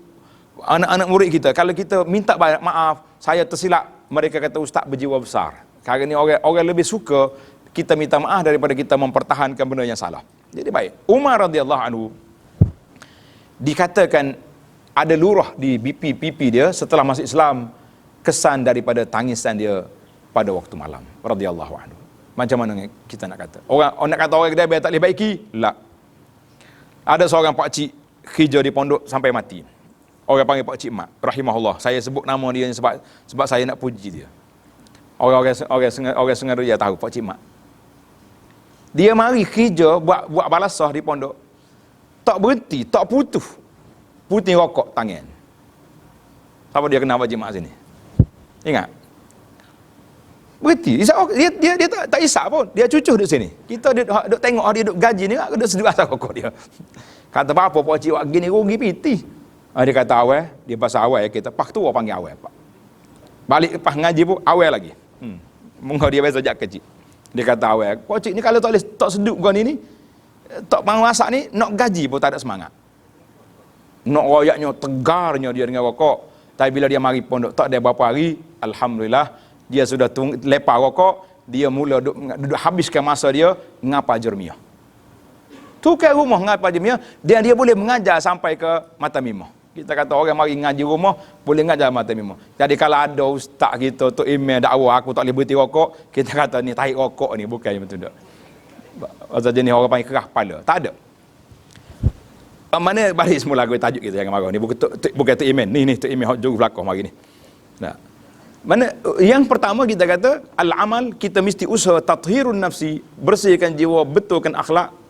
anak-anak murid kita, kalau kita minta maaf, saya tersilap, mereka kata ustaz berjiwa besar. Hari ni orang lebih suka kita minta maaf daripada kita mempertahankan benda yang salah. Jadi baik. Umar radhiyallahu anhu dikatakan ada lurah di pipi dia setelah masuk Islam, kesan daripada tangisan dia pada waktu malam radhiyallahu anhu. Macam mana kita nak kata? Orang nak kata orang kedai biar tak boleh baiki? La. Ada seorang pak cik kerja di pondok sampai mati. Orang panggil pak cik Mat, rahimahullah. Saya sebut nama dia sebab saya nak puji dia. Orang Sengaja tahu pak cik Mat. Dia mari kerja buat balasah di pondok. Tak berhenti, tak putus. Puting rokok tangan. Siapa dia kenal pak cik Mat sini? Ingat? Berhenti. Dia tak isap pun. Dia cucuh duduk sini. Kita duduk tengok dia duduk gaji ni, duduk sedut asal rokok dia. Kata apa pak cik buat gini rugi piti. Dia kata awal, dia pasal awal kita. Pak tua panggil awal pak. Balik lepas ngaji pun awal lagi. Mungkin dia biasa sejak kecil. Dia kata awal, pak cik ni kalau tak sedut gua ni, tak masak ni, nak gaji pun tak ada semangat. Nak royaknya, tegarnya dia dengan rokok. Tapi bila dia mari pondok, tak ada berapa hari, alhamdulillah, dia sudah lepas rokok, dia mula duduk habiskan masa dia ngapa jermiah. Tukar rumah ngapa jermiah, dan dia boleh mengajar sampai ke Matamimah. Kita kata orang mari ngaji rumah, boleh ngajar Matamimah. Jadi kalau ada ustaz kita, Tok Imam dakwah, aku tak boleh berhenti rokok, kita kata ni tarik rokok ni, bukan betul tak. Pasal jenis orang panggil kerah kepala. Tak ada. Mana balik semula aku tajuk kita, jangan marah. Ni bukan Tok Imam. Ni Tok Imam juru belakang mari ni. Nah. Mana yang pertama kita kata al-amal, kita mesti usaha tathhirun nafsi, bersihkan jiwa, betulkan akhlak.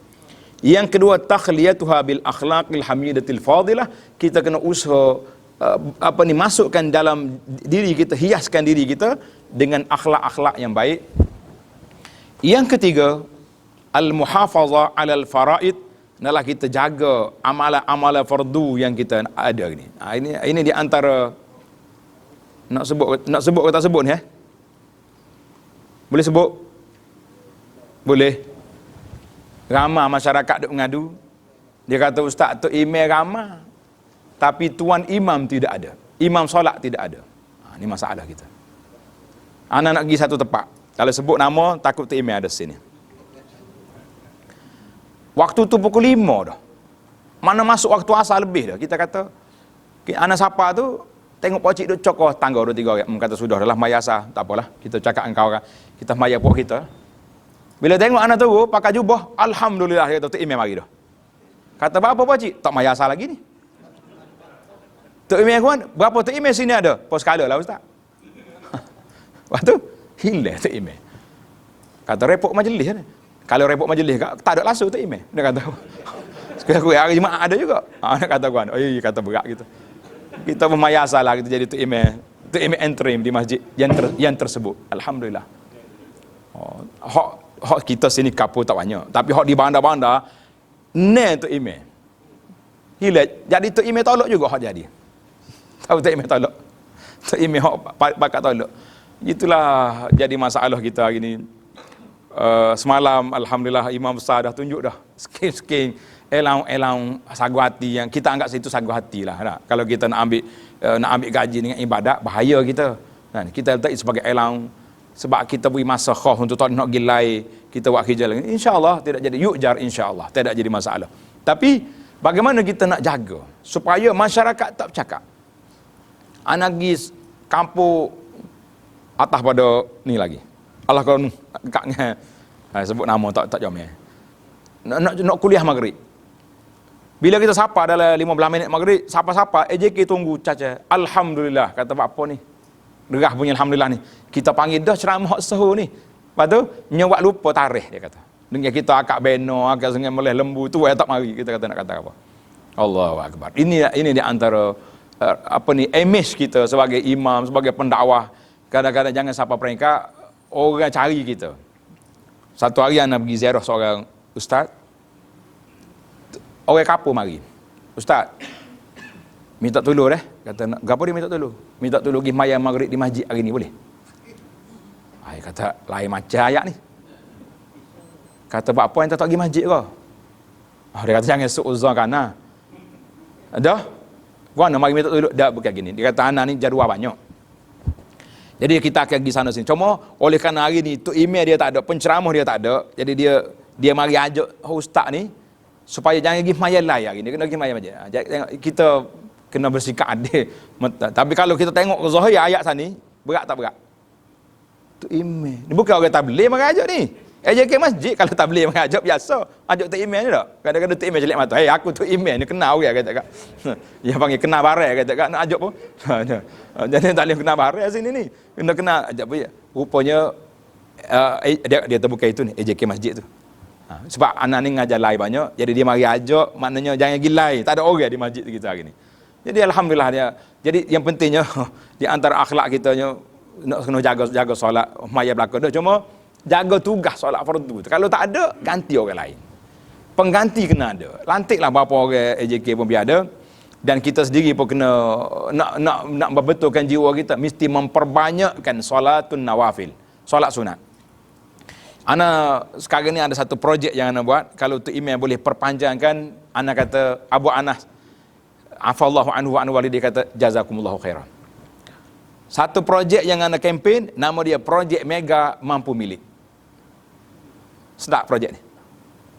Yang kedua takhliyatuha bil akhlaqil hamidatil fadilah, kita kena usaha masukkan dalam diri kita, hiaskan diri kita dengan akhlak-akhlak yang baik. Yang ketiga al-muhafazah 'alal faraid, adalah kita jaga amalan-amalan fardu yang kita ada ni. Ini di antara nak sebut ke tak sebut ni Boleh sebut? Boleh. Ramai masyarakat duk mengadu. Dia kata ustaz tu imam ramai, tapi tuan imam tidak ada. Imam solat tidak ada. Ini masalah kita. Anak nak pergi satu tempat. Kalau sebut nama takut tu imam ada sini. Waktu tu pukul 5 dah. Mana masuk waktu asar lebih dah. Kita kata anak siapa tu tengok pak cik duk cokoh tangga 2-3 orang. Kata sudah dah maya asar, tak apalah. Kita cakap engkau orang. Kita maya puak kita. Bila tengok anak tu pakai jubah, alhamdulillah dia kata tu imam mari dah. Kata berapa pak cik? Tak maya asar lagi ni. Tok imam kawan, berapa tok imam sini ada? Pos skala lah ustaz. Lepas tu hilang tok imam. Kata repot majlis ni. Kalau repot majlis tak ada lasu tok imam. Dia kata. Sekarang aku hari Jumaat ada juga. Dia kata kawan, kata berat kita. Kita memayasa lah kita jadi tok imam interim di masjid yang tersebut. Alhamdulillah. Hak kita sini kapur tak banyak, tapi hak di bandar-bandar ne tok imam. Hilang. Jadi tok imam tolak juga hak jadi. Tahu tok imam tolak. Tok imam hak bakat tolak. Itulah jadi masalah kita hari ni. Semalam alhamdulillah imam besar dah tunjuk dah skin elang sagu hati yang kita anggap situ sagu hati lah. Kalau kita nak ambil gaji dengan ibadat, bahaya kita. Kita letak sebagai elang sebab kita beri masa khas untuk tak nak gilai, kita buat kerja lagi. InsyaAllah tidak jadi yujar, insyaAllah tidak jadi masalah. Tapi bagaimana kita nak jaga supaya masyarakat tak bercakap. Anak pergi kampung atas pada ni lagi. Allah kalau kaknya sebut nama tak jom nak kuliah maghrib. Bila kita sapa dalam 15 minit maghrib, sapa-sapa AJK tunggu caca. Alhamdulillah kata apa ni. Derah punya alhamdulillah ni. Kita panggil dah ceramah sahur ni. Lepas tu nyewak lupa tarikh dia kata. Dengan kita akak beno, akak sengai meleh lembu tu tak mari kita kata nak kata apa. Allahu akbar. Ini di antara image kita sebagai imam, sebagai pendakwah. Kadang-kadang jangan sapa peringkat orang cari kita. Satu hari anak pergi ziarah seorang ustaz. Orang kapur mari. Ustaz, minta tolong Kata, gapo dia minta tolong? Minta tolong pergi mayang maghrib di masjid hari ni boleh? Kata, lain macam ayat ni. Kata, apa yang tak pergi masjid ke? Dia kata, jangan seuzon kana. Dah? Gua nak mari minta tolong. Dah bukan gini. Dia kata, anak ni jadual banyak. Jadi kita akan pergi sana sini. Cuma oleh kerana hari ni Tok Imam dia tak ada, penceramah dia tak ada, jadi dia mari ajak ustaz ni supaya jangan pergi mayat lain hari ni, kena pergi mayat aja. Kita kena bersikap adil. Tapi kalau kita tengok ke zahir ayat sana ni, berat tak berat? Tok Imam ni bukan orang tabligh mari ajak ni. AJK masjid kalau tabligh mari ajak biasa. Ajak Tok Imam ni tak? Kadang-kadang Tok Imam celik mata. Aku Tok Imam ni kenal orang kata kat. Dia panggil kenal barang kata kat nak ajak pun. Jadi tak boleh kenal barang sini ni. Kena kenal ajak pun. Rupanya dia terbuka itu ni AJK masjid tu. Sebab anak ni ngajar lain banyak, jadi dia mari ajak, maknanya jangan pergi lain. Tak ada orang di masjid kita hari ni. Jadi alhamdulillah dia. Jadi yang pentingnya di antara akhlak kita nak kena jaga solat mayat belakang dah, cuma jaga tugas solat fardu. Kalau tak ada, ganti orang lain. Pengganti kena ada. Lantiklah berapa orang AJK pun biar ada. Dan kita sendiri pun kena nak berbetulkan jiwa kita, mesti memperbanyakkan solatun nawafil, solat sunat. Ana sekarang ni ada satu projek yang ana buat. Kalau Tok Imam boleh perpanjangkan, ana kata Abu Anas afallahu anhu wa an walidi kata jazakumullahu khairan. Satu projek yang ana kempen, nama dia projek mega mampu milik. Sedap projek ni.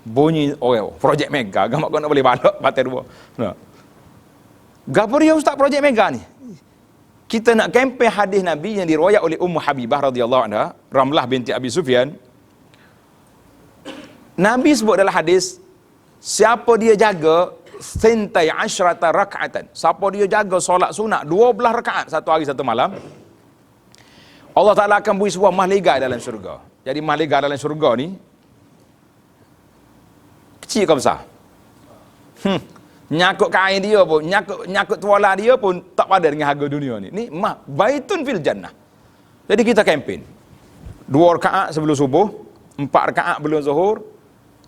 Bunyi projek mega, gamak kau nak boleh balak batai dua. Nah. Gapo dia ustaz projek mega ni? Kita nak kempen hadis Nabi yang diriwayat oleh Ummu Habibah radhiyallahu anha, Ramlah binti Abi Sufyan. Nabi sebut dalam hadis, siapa dia jaga sentai asyrata rak'atan, siapa dia jaga solat sunat 12 rakaat satu hari satu malam, Allah Ta'ala akan beri sebuah mahligai dalam syurga. Jadi mahligai dalam syurga ni kecil ke besar? Nyakut kain dia pun, nyakut tuala dia pun tak pada dengan harga dunia ni. Ni baitun fil jannah. Jadi kita kempen 2 rakaat sebelum subuh, 4 rakaat belum zuhur,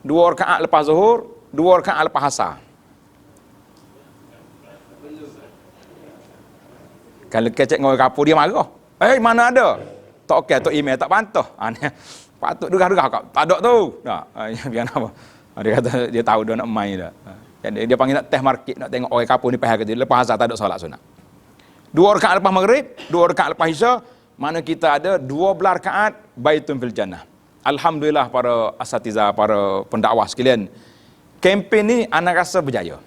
2 rakaat lepas zuhur, 2 rakaat lepas asar. Kalau kecek dengan orang kapur dia marah. Mana ada? Tak okey, Tok Imam tak bantah. Patut degah-degah kau. Tak ada tu. Tak. Biar apa? Dia kata dia tahu dia nak main dah. Jadi dia panggil nak test market, nak tengok orang kapur ni pahal ke dia. Lepas asar tak ada solat sunat. 2 rakaat lepas maghrib, 2 rakaat lepas isya, mana kita ada 12 rakaat baitun fil jannah. Alhamdulillah para asatiza, para pendakwah sekalian. Kempen ni anak rasa berjaya.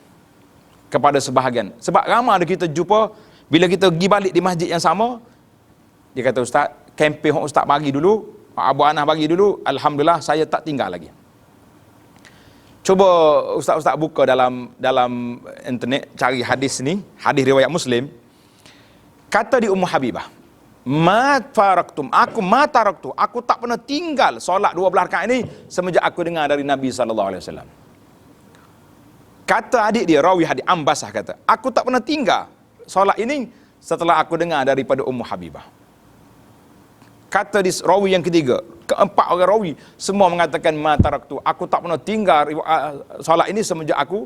Kepada sebahagian. Sebab ramai ada kita jumpa, bila kita pergi balik di masjid yang sama, dia kata ustaz, kempen yang ustaz bagi dulu, Abu Anas bagi dulu, alhamdulillah saya tak tinggal lagi. Cuba ustaz-ustaz buka dalam internet, cari hadis ni, hadis riwayat Muslim. Kata di Ummu Habibah, aku tak pernah tinggal solat 12 rakaat ini semenjak aku dengar dari Nabi SAW. Kata adik dia, rawi hadis Ambasah kata, aku tak pernah tinggal solat ini setelah aku dengar daripada Ummu Habibah. Kata di rawi yang ketiga, keempat orang rawi semua mengatakan aku tak pernah tinggal solat ini semenjak aku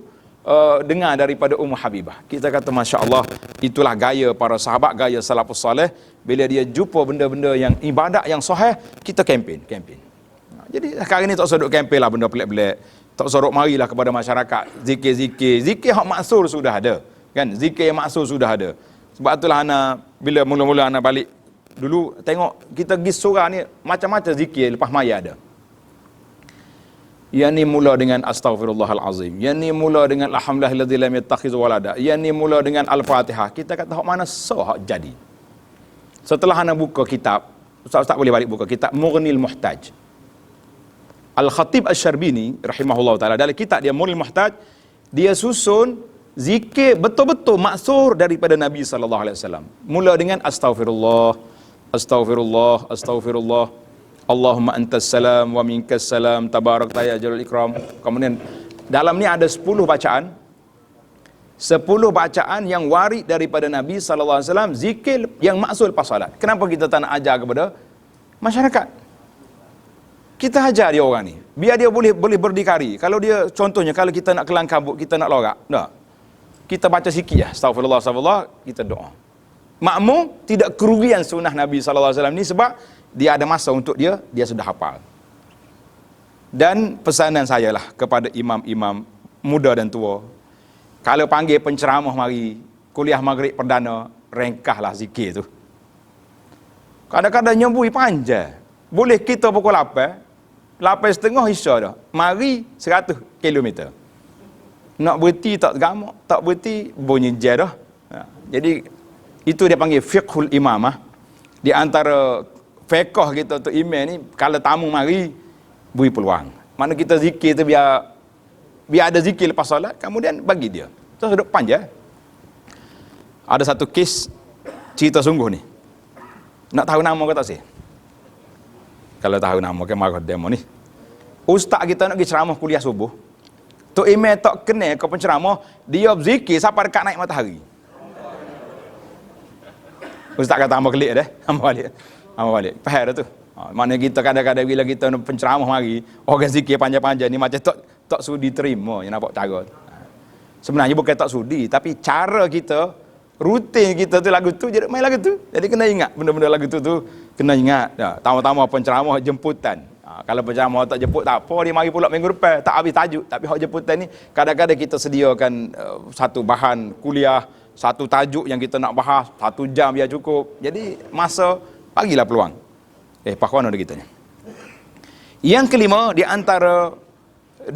dengar daripada Ummu Habibah. Kita kata Masya Allah, itulah gaya para sahabat, gaya salafus salih. Bila dia jumpa benda-benda yang ibadat yang sahih, kita kempen. Jadi sekarang ni tak usah duk kempen lah benda pelik-pelik. Tak usah duk marilah kepada masyarakat zikir hak maksur sudah ada, kan? Zikir yang maksur sudah ada. Sebab itulah ana bila mula-mula ana balik dulu tengok kita pergi surah ni macam-macam zikir lepas maya ada. Yang ni mula dengan astaghfirullahalazim. Yang ni mula dengan alhamdulillahilladzi lam yattakhiz walada. Yang ni mula dengan al-Fatihah. Kita kata hak mana hak jadi. Setelah ana buka kitab, ustaz-ustaz boleh balik buka kitab Mughnil Muhtaj. Al-Khatib Asy-Syarbini rahimahullah taala dalam kitab dia Mughnil Muhtaj, dia susun zikir betul-betul maksur daripada Nabi sallallahu alaihi wasallam. Mula dengan astaghfirullah, Allahumma antas salam wa minkas salam tabarakta ya jalul ikram. Kemudian dalam ni ada 10 bacaan. 10 bacaan yang warid daripada Nabi sallallahu alaihi wasallam, zikir yang maksud lepas solat. Kenapa kita tak nak ajar kepada masyarakat? Kita ajar dia orang ni, biar dia boleh berdikari. Kalau dia contohnya kalau kita nak kelang kabut, kita nak lorak, tak. Kita baca sikit ya, astagfirullah, kita doa. Makmum tidak kerugian sunnah Nabi sallallahu alaihi wasallam ni sebab dia ada masa untuk dia sudah hafal. Dan pesanan saya lah kepada imam-imam muda dan tua, kalau panggil penceramah mari kuliah maghrib perdana, rengkahlah zikir tu. Kadang-kadang nyembui panjang. Boleh kita pukul 8, 8:30 isya dah. Mari 100 kilometer. Nak berhenti tak gamak, tak berhenti bunyi jar dah. Jadi itu dia panggil fiqhul imamah. Di antara fiqh kita untuk imam ni, kalau tamu mari beri peluang. Mana kita zikir tu biar ada zikir lepas solat, kemudian bagi dia. Terus duduk panjang. Ada satu kes cerita sungguh ni. Nak tahu nama ke tak sih? Kalau tahu nama ke marah demo ni. Ustaz kita nak pergi ceramah kuliah subuh. Tok imam tak kenal ke penceramah, dia berzikir sampai dekat naik matahari. Ustaz kata hamba kelik dah. Hamba balik. Faham dah tu. Mana kita kadang-kadang bila kita penceramah mari, orang zikir panjang-panjang ni macam tak sudi terima, yang nampak cara. Sebenarnya bukan tak sudi, tapi cara kita, rutin kita tu lagu tu, jadi main lagu tu. Jadi kena ingat benda-benda lagu tu kena ingat. Tama-tama penceramah jemputan. Kalau penceramah tak jemput tak apa, dia mari pula minggu depan, tak habis tajuk. Tapi hak jemputan ni kadang-kadang kita sediakan satu bahan kuliah, satu tajuk yang kita nak bahas, 1 jam biar cukup. Jadi masa bagilah peluang. Pakuan ada kita ni. Yang kelima, di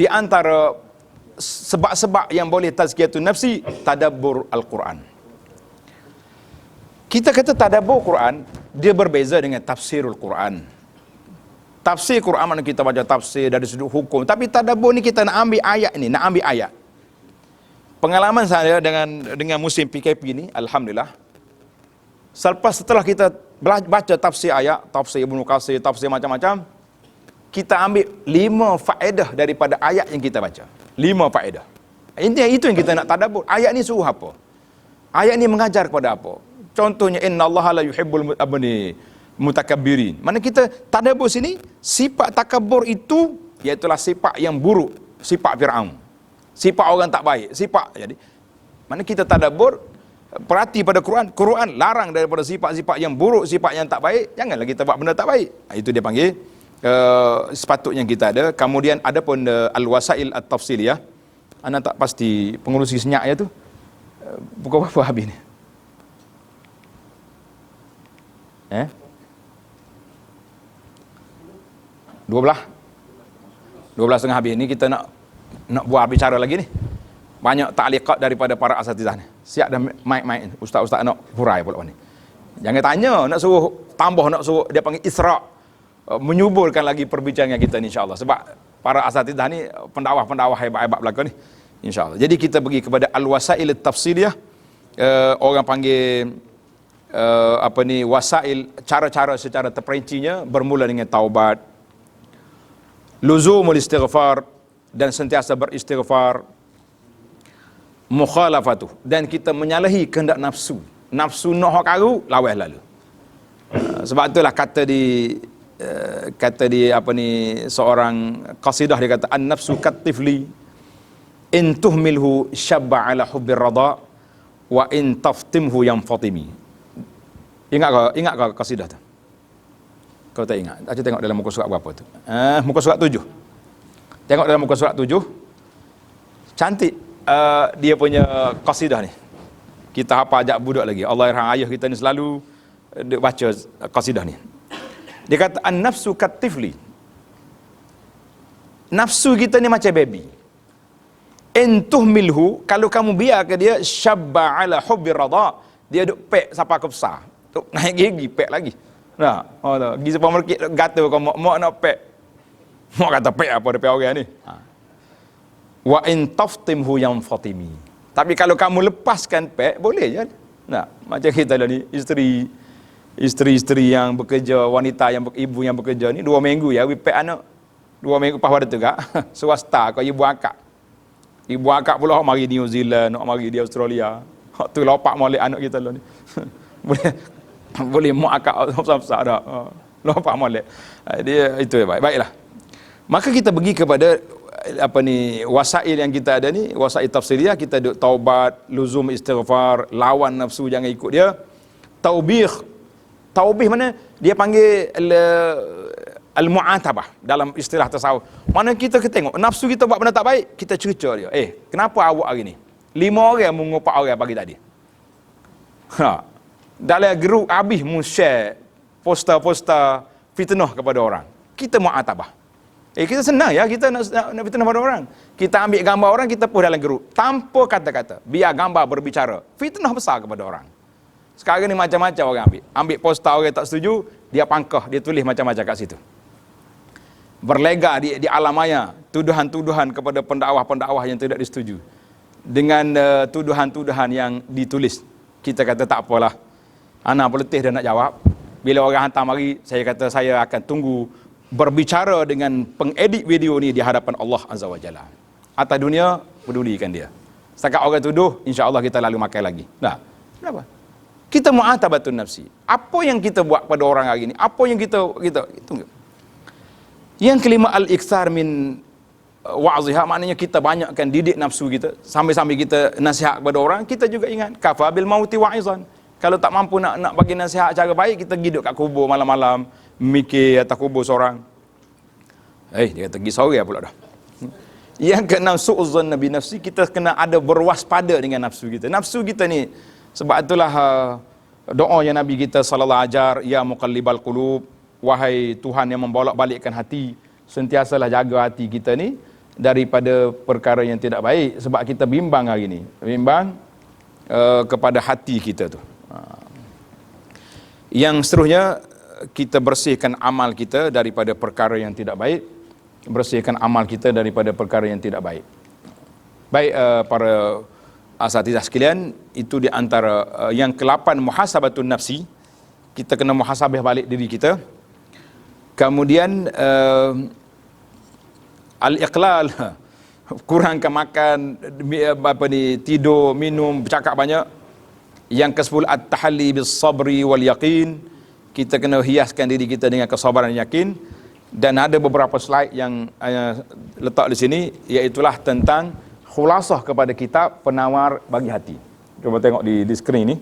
antara sebab-sebab yang boleh tazkiyatun nafsi, tadabbur Al-Quran. Kita kata tadabbur Quran, dia berbeza dengan tafsirul Quran. Tafsir Quran mana kita baca tafsir dari sudut hukum, tapi tadabbur ni kita nak ambil ayat ni, nak ambil ayat. Pengalaman saya dengan musim PKP ni, alhamdulillah, setelah kita baca tafsir ayat, tafsir Ibnu Katsir, tafsir macam-macam, kita ambil 5 faedah daripada ayat yang kita baca. 5 faedah. Itu yang kita nak tadabbur. Ayat ni suruh apa? Ayat ni mengajar kepada apa? Contohnya, innallaha la yuhibbul mutakabbirin. Mana kita tadabbur sini, sifat takabur itu iaitulah sifat yang buruk, sifat Firaun. Sifat orang tak baik, sifat. Jadi mana kita tadabbur, perhati pada Quran larang daripada sifat-sifat yang buruk, sifat yang tak baik. Janganlah kita buat benda tak baik. Itu dia panggil sepatutnya kita ada. Kemudian ada pun al-wasail at-tafsiliyah. Ana tak pasti pengurusi senyap ya tu. Pukul berapa habis ni? 12:30 habis ni. Kita nak buat bicara lagi ni. Banyak ta'liqat daripada para asatizah ni. Siap dah mic ustaz-ustaz nak hurai pula ni. Jangan tanya, nak suruh tambah, nak suruh dia panggil isra', menyuburkan lagi perbincangan kita ni insya-Allah. Sebab para asatizah ni pendakwah hebat-hebat belaka ni insya-Allah. Jadi kita pergi kepada al-wasail at-tafsiliyah. Orang panggil wasail, cara-cara secara terperincinya bermula dengan taubat, luzumul istighfar, dan sentiasa beristighfar, mukhalafatuh, dan kita menyalahi kehendak nafsu nak hak karu, lawan lalu. Sebab itulah kata di seorang qasidah, dia kata an-nafsu katifli in tuhmilhu syabba ala hubbir rada wa in taftimhu yanfatimi. Ingat ke qasidah tu? Kau tak ingat? Aku tengok dalam muka surat berapa tu? Muka surat 7. Tengok dalam muka surat 7. Cantik dia punya qasidah ni. Kita hafal ajak budak lagi. Allah yarham ayah kita ni selalu dia baca qasidah ni. Dia kata an-nafsu katifli. Nafsu kita ni macam baby. In tuhmilhu, kalau kamu biarkan dia, syabba ala hubbi rada, dia duk pek sampai ke besar. Tuk naik gigi pek lagi. Nah, pergi supermarket gata kau mak nak pek. Mak kata pek apa depan orang ni. Wa in taftimhu yanfatimi. Tapi kalau kamu lepaskan pek, boleh je. Nah, macam kita lah ni, isteri yang bekerja, wanita yang ibu yang bekerja ni 2 minggu ya, pek anak. 2 minggu lepas ada tegak. Swasta kau ibu akak. Ibu akak pula mari New Zealand, nak mari di Australia. Hak tu lopak molek anak kita lah ni. boleh mak akak besar-besar dah. Lopak molek. Dia itu baiklah. Maka kita pergi kepada wasail yang kita ada ni, wasail tafsiriyah. Kita duk taubat, luzum istighfar, lawan nafsu jangan ikut dia. Taubih mana? Dia panggil al-mu'atabah dalam istilah tasawuf. Mana kita tengok nafsu kita buat benda tak baik, kita cerca dia. Kenapa awak hari ni 5 orang mengupak orang pagi tadi? Dalam grup habis mu share poster-poster fitnah kepada orang. Kita mu'atabah. Kita senang ya, kita nak fitnah pada orang. Kita ambil gambar orang, kita post dalam grup. Tanpa kata-kata. Biar gambar berbicara. Fitnah besar kepada orang. Sekarang ni macam-macam orang ambil. Ambil poster orang tak setuju, dia pangkah, dia tulis macam-macam kat situ. Berlega di alam maya, tuduhan-tuduhan kepada pendakwah-pendakwah yang tidak disetujui. Dengan tuduhan-tuduhan yang ditulis. Kita kata tak apalah. Ana peletih dan nak jawab. Bila orang hantar mari, saya kata saya akan tunggu berbicara dengan pengedit video ni di hadapan Allah Azza wa Jalla. Atas dunia, pedulikan dia. Setakat orang tuduh, insya-Allah kita lalu makan lagi. Nah, kenapa? Kita mu'atabatun nafsi. Apa yang kita buat pada orang hari ini? Apa yang kita tunggu. Yang kelima, al-iksar min wa'ziha, maknanya kita banyakkan didik nafsu kita. Sambil-sambil kita nasihat kepada orang, kita juga ingat kafa bil mauti wa'izan. Kalau tak mampu nak bagi nasihat cara baik, kita duduk kat kubur malam-malam, mikir atas kubur seorang. Dia kata pergi sore pula dah. Yang keenam, su'uzzan nabi nafsi, kita kena ada berwaspada dengan nafsu kita. Nafsu kita ni, sebab itulah doa yang Nabi kita sallallahu ajar, ya muqallibal qulub, wahai Tuhan yang membolak-balikkan hati, sentiasalah jaga hati kita ni daripada perkara yang tidak baik, sebab kita bimbang hari ni. Bimbang kepada hati kita tu. Yang seterusnya, kita bersihkan amal kita daripada perkara yang tidak baik. Bersihkan amal kita daripada perkara yang tidak baik. Baik para asatizah sekalian, itu di antara yang ke-8, muhasabatun nafsi. Kita kena muhasabah balik diri kita. Kemudian al-iqlal, kurangkan makan, tidur, minum, bercakap banyak. Yang ke-10, at-tahalli bis sabri wal yaqin. Kita kena hiaskan diri kita dengan kesabaran dan yakin. Dan ada beberapa slide yang letak di sini, iaitulah tentang khulasah kepada kitab Penawar Bagi Hati. Cuba tengok di skrin ni.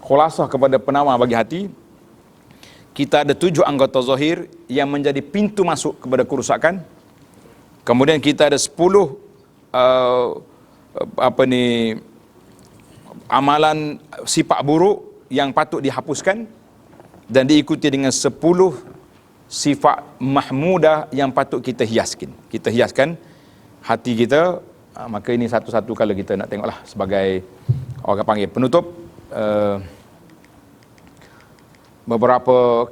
Khulasah kepada Penawar Bagi Hati. Kita ada 7 anggota zahir yang menjadi pintu masuk kepada kerusakan. Kemudian kita ada 10 amalan sifat buruk yang patut dihapuskan, dan diikuti dengan 10 sifat mahmudah yang patut kita hiaskan. Kita hiaskan hati kita. Maka ini satu-satu kalau kita nak tengoklah sebagai orang panggil penutup. Beberapa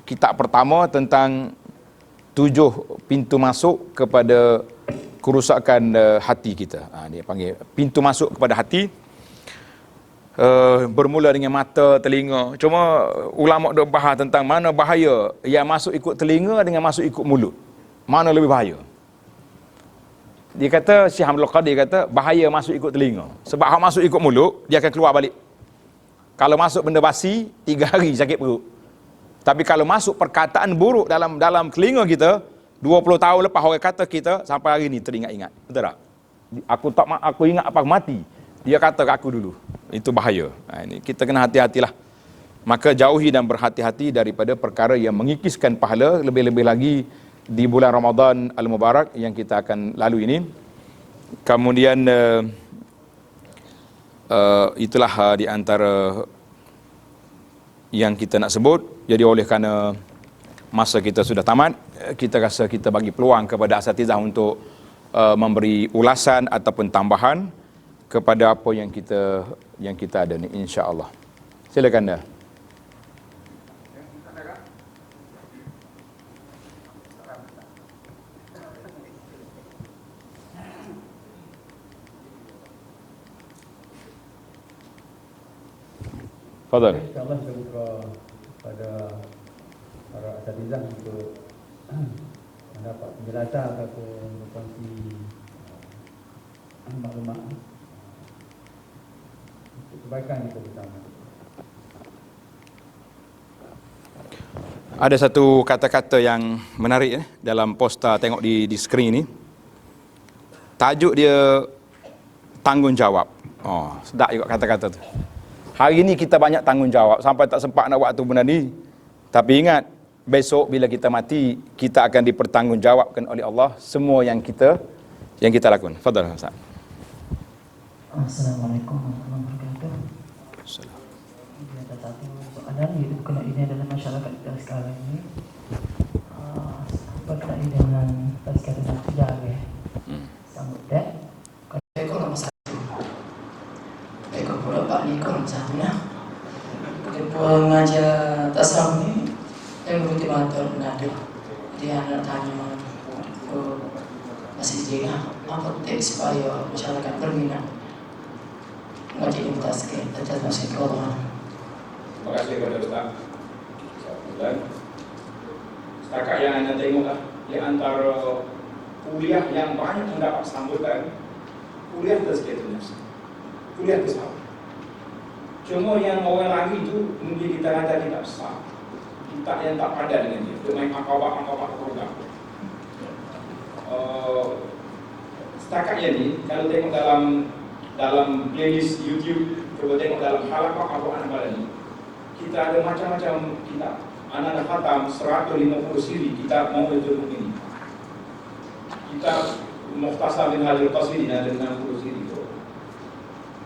kitab pertama tentang 7 pintu masuk kepada kerusakan hati kita. Dia panggil pintu masuk kepada hati. Bermula dengan mata, telinga. Cuma ulama dok bahas tentang mana bahaya yang masuk ikut telinga dengan masuk ikut mulut. Mana lebih bahaya? Dia kata, Syekh Hamdul Qadir kata, bahaya masuk ikut telinga. Sebab hak masuk ikut mulut, dia akan keluar balik. Kalau masuk benda basi, 3 hari sakit perut. Tapi kalau masuk perkataan buruk dalam telinga kita, 20 tahun lepas orang kata kita, sampai hari ni teringat-ingat. Betul tak? Aku ingat apa mati. Dia kata ke aku dulu. Itu bahaya. Ini kita kena hati-hatilah. Maka jauhi dan berhati-hati daripada perkara yang mengikiskan pahala, lebih-lebih lagi di bulan Ramadan Al-Mubarak yang kita akan lalu ini. Kemudian itulah di antara yang kita nak sebut. Jadi oleh kerana masa kita sudah tamat, kita rasa kita bagi peluang kepada asatizah untuk memberi ulasan ataupun tambahan kepada apa yang kita ada ni, insya-Allah. Silakan dah. Fadhal. InsyaAllah kita buka pada para asatizah untuk mendapat penjelasan ataupun berkongsi maklumat untuk kebaikan kita bersama. Ada satu kata-kata yang menarik dalam poster, tengok di skrin ni. Tajuk dia tanggungjawab. Oh, sedap juga kata-kata tu. Hari ni kita banyak tanggungjawab sampai tak sempat nak buat tu benda ni. Tapi ingat, besok bila kita mati, kita akan dipertanggungjawabkan oleh Allah semua yang kita lakukan. Fadhal Ustaz. Assalamualaikum warahmatullahi wabarakatuh. Ada satu soalan yaitu berkenaan dalam masyarakat kita sekarang ini berkenaan dengan tazkiyah nafsiyah ya. Sambut dah. Ekor nomor satu. Ekor pula Pak Niko nomor satu nah. Pengajar tasawuf ini yang bermotivator menado. Dia anak tanya ke masih jika apa tips supaya masyarakat berminat mengaji ilmu tazkiyah Allah. Terima kasih kepada Ustaz. Dan setakat yang anda tengoklah di antara kuliah yang banyak mendapat sambutan, kuliah tazkiyah nafs, kuliah tasawuf. Cuma yang orang lagi itu mungkin kita kata kita besar, kita yang tak padan dengan dia, dia main makawak program. Setakat ini kalau tengok dalam playlist YouTube, coba tengok dalam halaqah Al-Quran Balani, kita ada macam-macam kitab. Anak dah khatam 150 siri kita mau itu begini. Kita Mukhtasar bin Halil Qasiri ada 60 siri.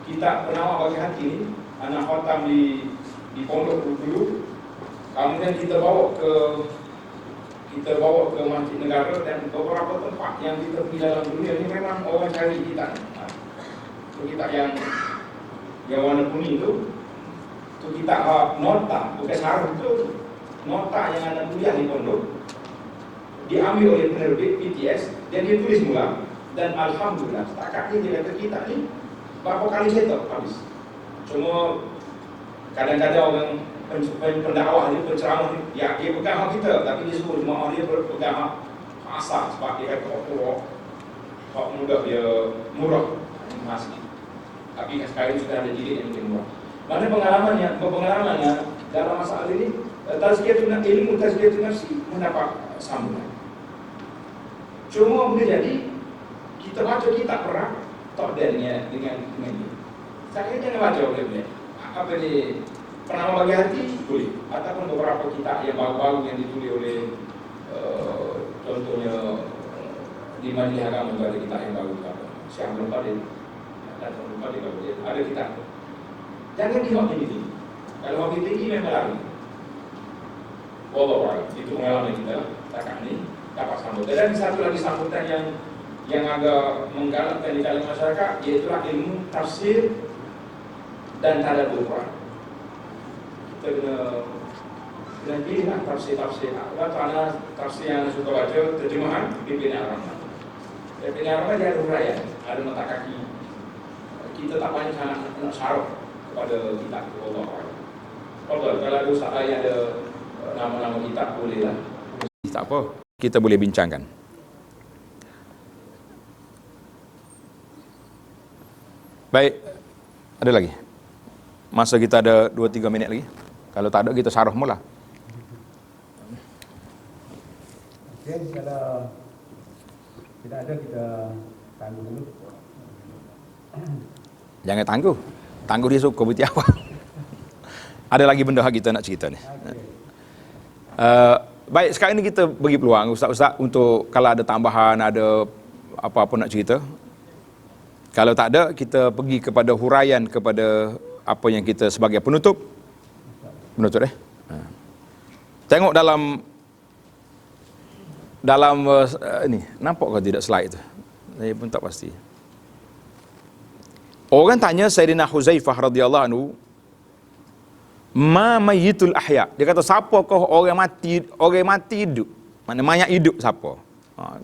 Kita penawar bagi hati ini anak khatam di pondok dulu. Kemudian kita bawa ke Masjid Negara dan beberapa tempat yang kita pergi dalam dunia ini memang orang cari kita. Itu kita yang warna kuning itu kita nota, bukan sarung itu nota yang ada kuliah di pondok diambil oleh penerbit PTS dan ditulis mula dan alhamdulillah setakat ini dia kata kita ni berapa kali cetak habis. Cuma kadang-kadang orang pendakwah ni, penceramah ni, ya dia pegang hak kita tapi dia suruh jemaah dia pegang hak asal sebab dia kata hak mudah dia murah masih. Tapi sekarang sudah ada jilid yang lebih murah. Mana pengalamannya dalam masalah ini ilmu tazkiyah nafsi mendapat sambutan. Cuma boleh jadi kita baca kitab perang tak ada dengan ini. Saya jangan baca boleh. Apa ni penama bagi hati boleh ataupun beberapa kitab yang baru-baru yang ditulis oleh contohnya di Majlis Agama ada kitab yang baru Syekh Abdul Qadir dan Abdul Qadir ada kitab. Jangan tengok tinggi. Kalau hobi tinggi memang lari. Wallahualam, itu pengalaman kita lah. Takat ni dapat sambutan. Dan satu lagi sambutan yang agak menggalakkan di dalam masyarakat, iaitu ilmu tafsir dan tadabbur Quran. Kita kena pilihlah tafsir. Karena tafsir yang suka baca terjemahan pimpinan Ar-Rahman. Pimpinan Ar-Rahman dia ada huraian, ada nota kaki. Kita tak banyak sangat nak syarah kepada kitab Allah. Kalau ada ustaz lain ada nama-nama kitab bolehlah. Tak apa, kita boleh bincangkan. Baik, ada lagi. Masa kita ada 2-3 minit lagi. Kalau tak ada kita syarah mula. Okey, kalau tidak ada kita tangguh dulu. Jangan tangguh. Tangguh dia suka berhenti awal. Ada lagi benda kita nak cerita ni. Baik, sekarang ni kita bagi peluang ustaz-ustaz untuk kalau ada tambahan, ada apa-apa nak cerita. Kalau tak ada, kita pergi kepada huraian kepada apa yang kita sebagai penutup. Penutup Tengok dalam ni, nampak ke tidak slide tu? Saya pun tak pasti. Orang tanya Sayyidina Huzaifah radhiyallahu anhu, ma mayyitul ahya. Dia kata siapakah orang mati hidup? Mana mayat hidup siapa?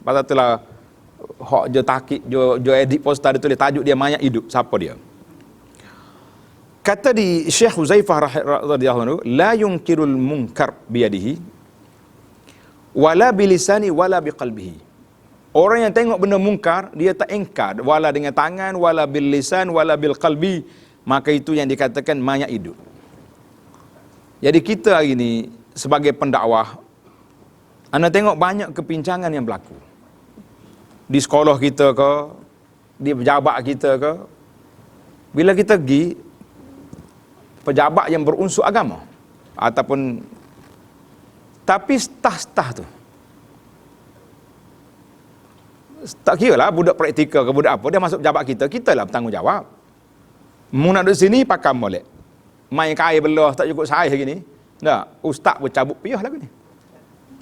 Pasal itulah hak je takik je edit poster dia tulis tajuk dia mayat hidup. Siapa dia? Kata di Syekh Huzaifah radhiyallahu anhu, la yunkirul munkar biyadihi wala bilisani wala biqalbihi. Orang yang tengok benda mungkar, dia tak ingkar wala dengan tangan, wala bil lisan, wala bil qalbi, maka itu yang dikatakan mayat hidup. Jadi kita hari ini sebagai pendakwah, anda tengok banyak kepincangan yang berlaku. Di sekolah kita ke, di pejabat kita ke. Bila kita pergi pejabat yang berunsur agama ataupun tapi staf-staf tu tak kira lah budak praktikal ke budak apa, dia masuk pejabat kita lah bertanggungjawab. Mu nak duduk sini pakai molek. main kain belah tak cukup saya gini. Nah, ustaz pun cabut piyah lagu ni.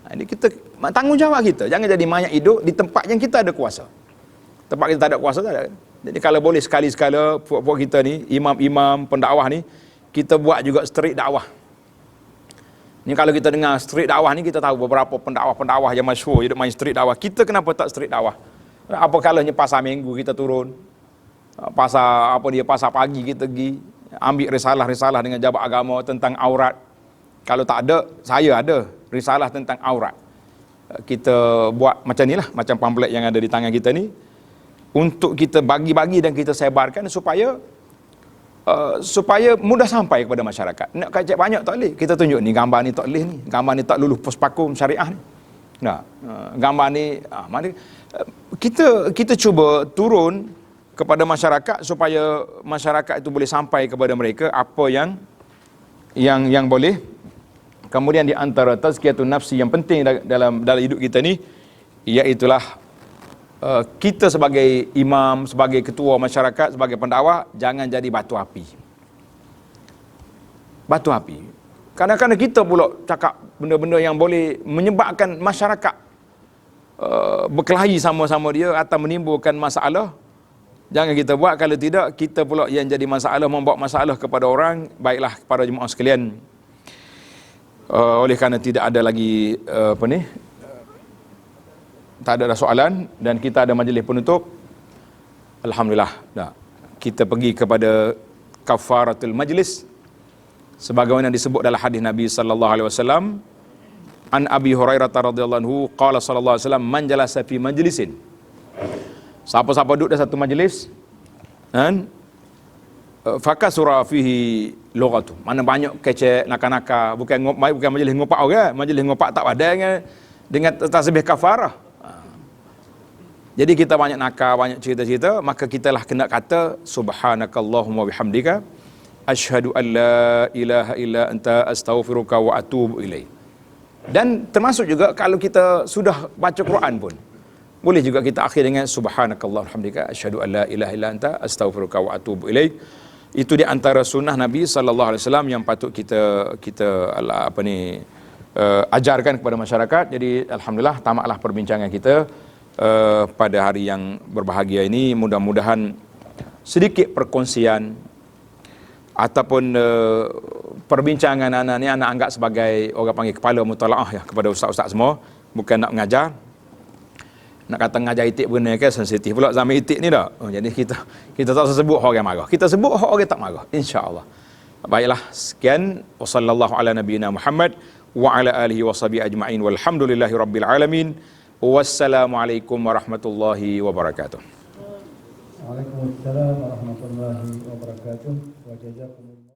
Ini kita tanggungjawab kita. Jangan jadi mayat hidup di tempat yang kita ada kuasa. Tempat kita tak ada kuasa tak ada. Jadi kalau boleh sekali-sekala puak-puak kita ni, imam-imam, pendakwah ni, kita buat juga street dakwah. Ni kalau kita dengar street dakwah ni, kita tahu beberapa pendakwah-pendakwah yang masyhur hidup main street dakwah. Kita kenapa tak street dakwah? Apa kalanya pasar minggu kita turun. Pasar pagi kita pergi ambil risalah-risalah dengan jabat agama tentang aurat. Kalau tak ada, saya ada risalah tentang aurat. Kita buat macam ni lah, macam pamflet yang ada di tangan kita ni, untuk kita bagi-bagi dan kita sebarkan supaya mudah sampai kepada masyarakat. Nak kacak banyak tak boleh. Kita tunjuk ni gambar ni tak boleh ni, gambar ni tak lulus puspakum syariah ni. Nah, gambar ni kita cuba turun kepada masyarakat supaya masyarakat itu boleh sampai kepada mereka apa yang boleh. Kemudian di antara tazkiyatun nafsi yang penting dalam hidup kita ni, iaitulah kita sebagai imam, sebagai ketua masyarakat, sebagai pendakwah, jangan jadi batu api. Batu api. Kadang-kadang kita pula cakap benda-benda yang boleh menyebabkan masyarakat berkelahi sama-sama dia atau menimbulkan masalah. Jangan kita buat. Kalau tidak, kita pula yang jadi masalah, membawa masalah kepada orang. Baiklah para jemaah sekalian, oleh kerana tidak ada lagi tak ada soalan dan kita ada majlis penutup, alhamdulillah, kita pergi kepada kafaratul majlis sebagaimana disebut dalam hadis Nabi sallallahu alaihi wasallam. An Abi Hurairah radhiyallahu anhu qala sallallahu alaihi wasallam, man jalasa fi majlisin, siapa-siapa duduk dalam satu majlis dan fakasura fihi lughatu, mana banyak kecek nakak-nakak, bukan majlis ngopak orang, majlis ngopak tak ada dengan tasbih kafarah. Jadi kita banyak nakal, banyak cerita-cerita, maka kitalah kena kata subhanakallahumma bihamdika asyhadu an la ilaha illa anta astaghfiruka wa atubu ilaik. Dan termasuk juga kalau kita sudah baca Quran pun boleh juga kita akhir dengan subhanakallahumma bihamdika asyhadu an la ilaha illa anta astaghfiruka wa atubu ilaik. Itu di antara sunnah Nabi sallallahu alaihi wasallam yang patut kita ajarkan kepada masyarakat. Jadi alhamdulillah, tamatlah perbincangan kita pada hari yang berbahagia ini. Mudah-mudahan sedikit perkongsian ataupun perbincangan anak ni anak anggap sebagai orang panggil kepala mutalaah ya kepada ustaz-ustaz semua, bukan nak mengajar. Nak kata mengajar itik benar ke sensitif pula zaman itik ni dah. Jadi kita tak sebut orang marah, kita sebut orang tak marah, insya-Allah. Baiklah, sekian, wassallallahu ala nabiyina Muhammad wa ala alihi washabihi ajma'in walhamdulillahirabbil alamin. Wassalamualaikum warahmatullahi wabarakatuh. Waalaikumsalam warahmatullahi wabarakatuh. Wa jazakumullah.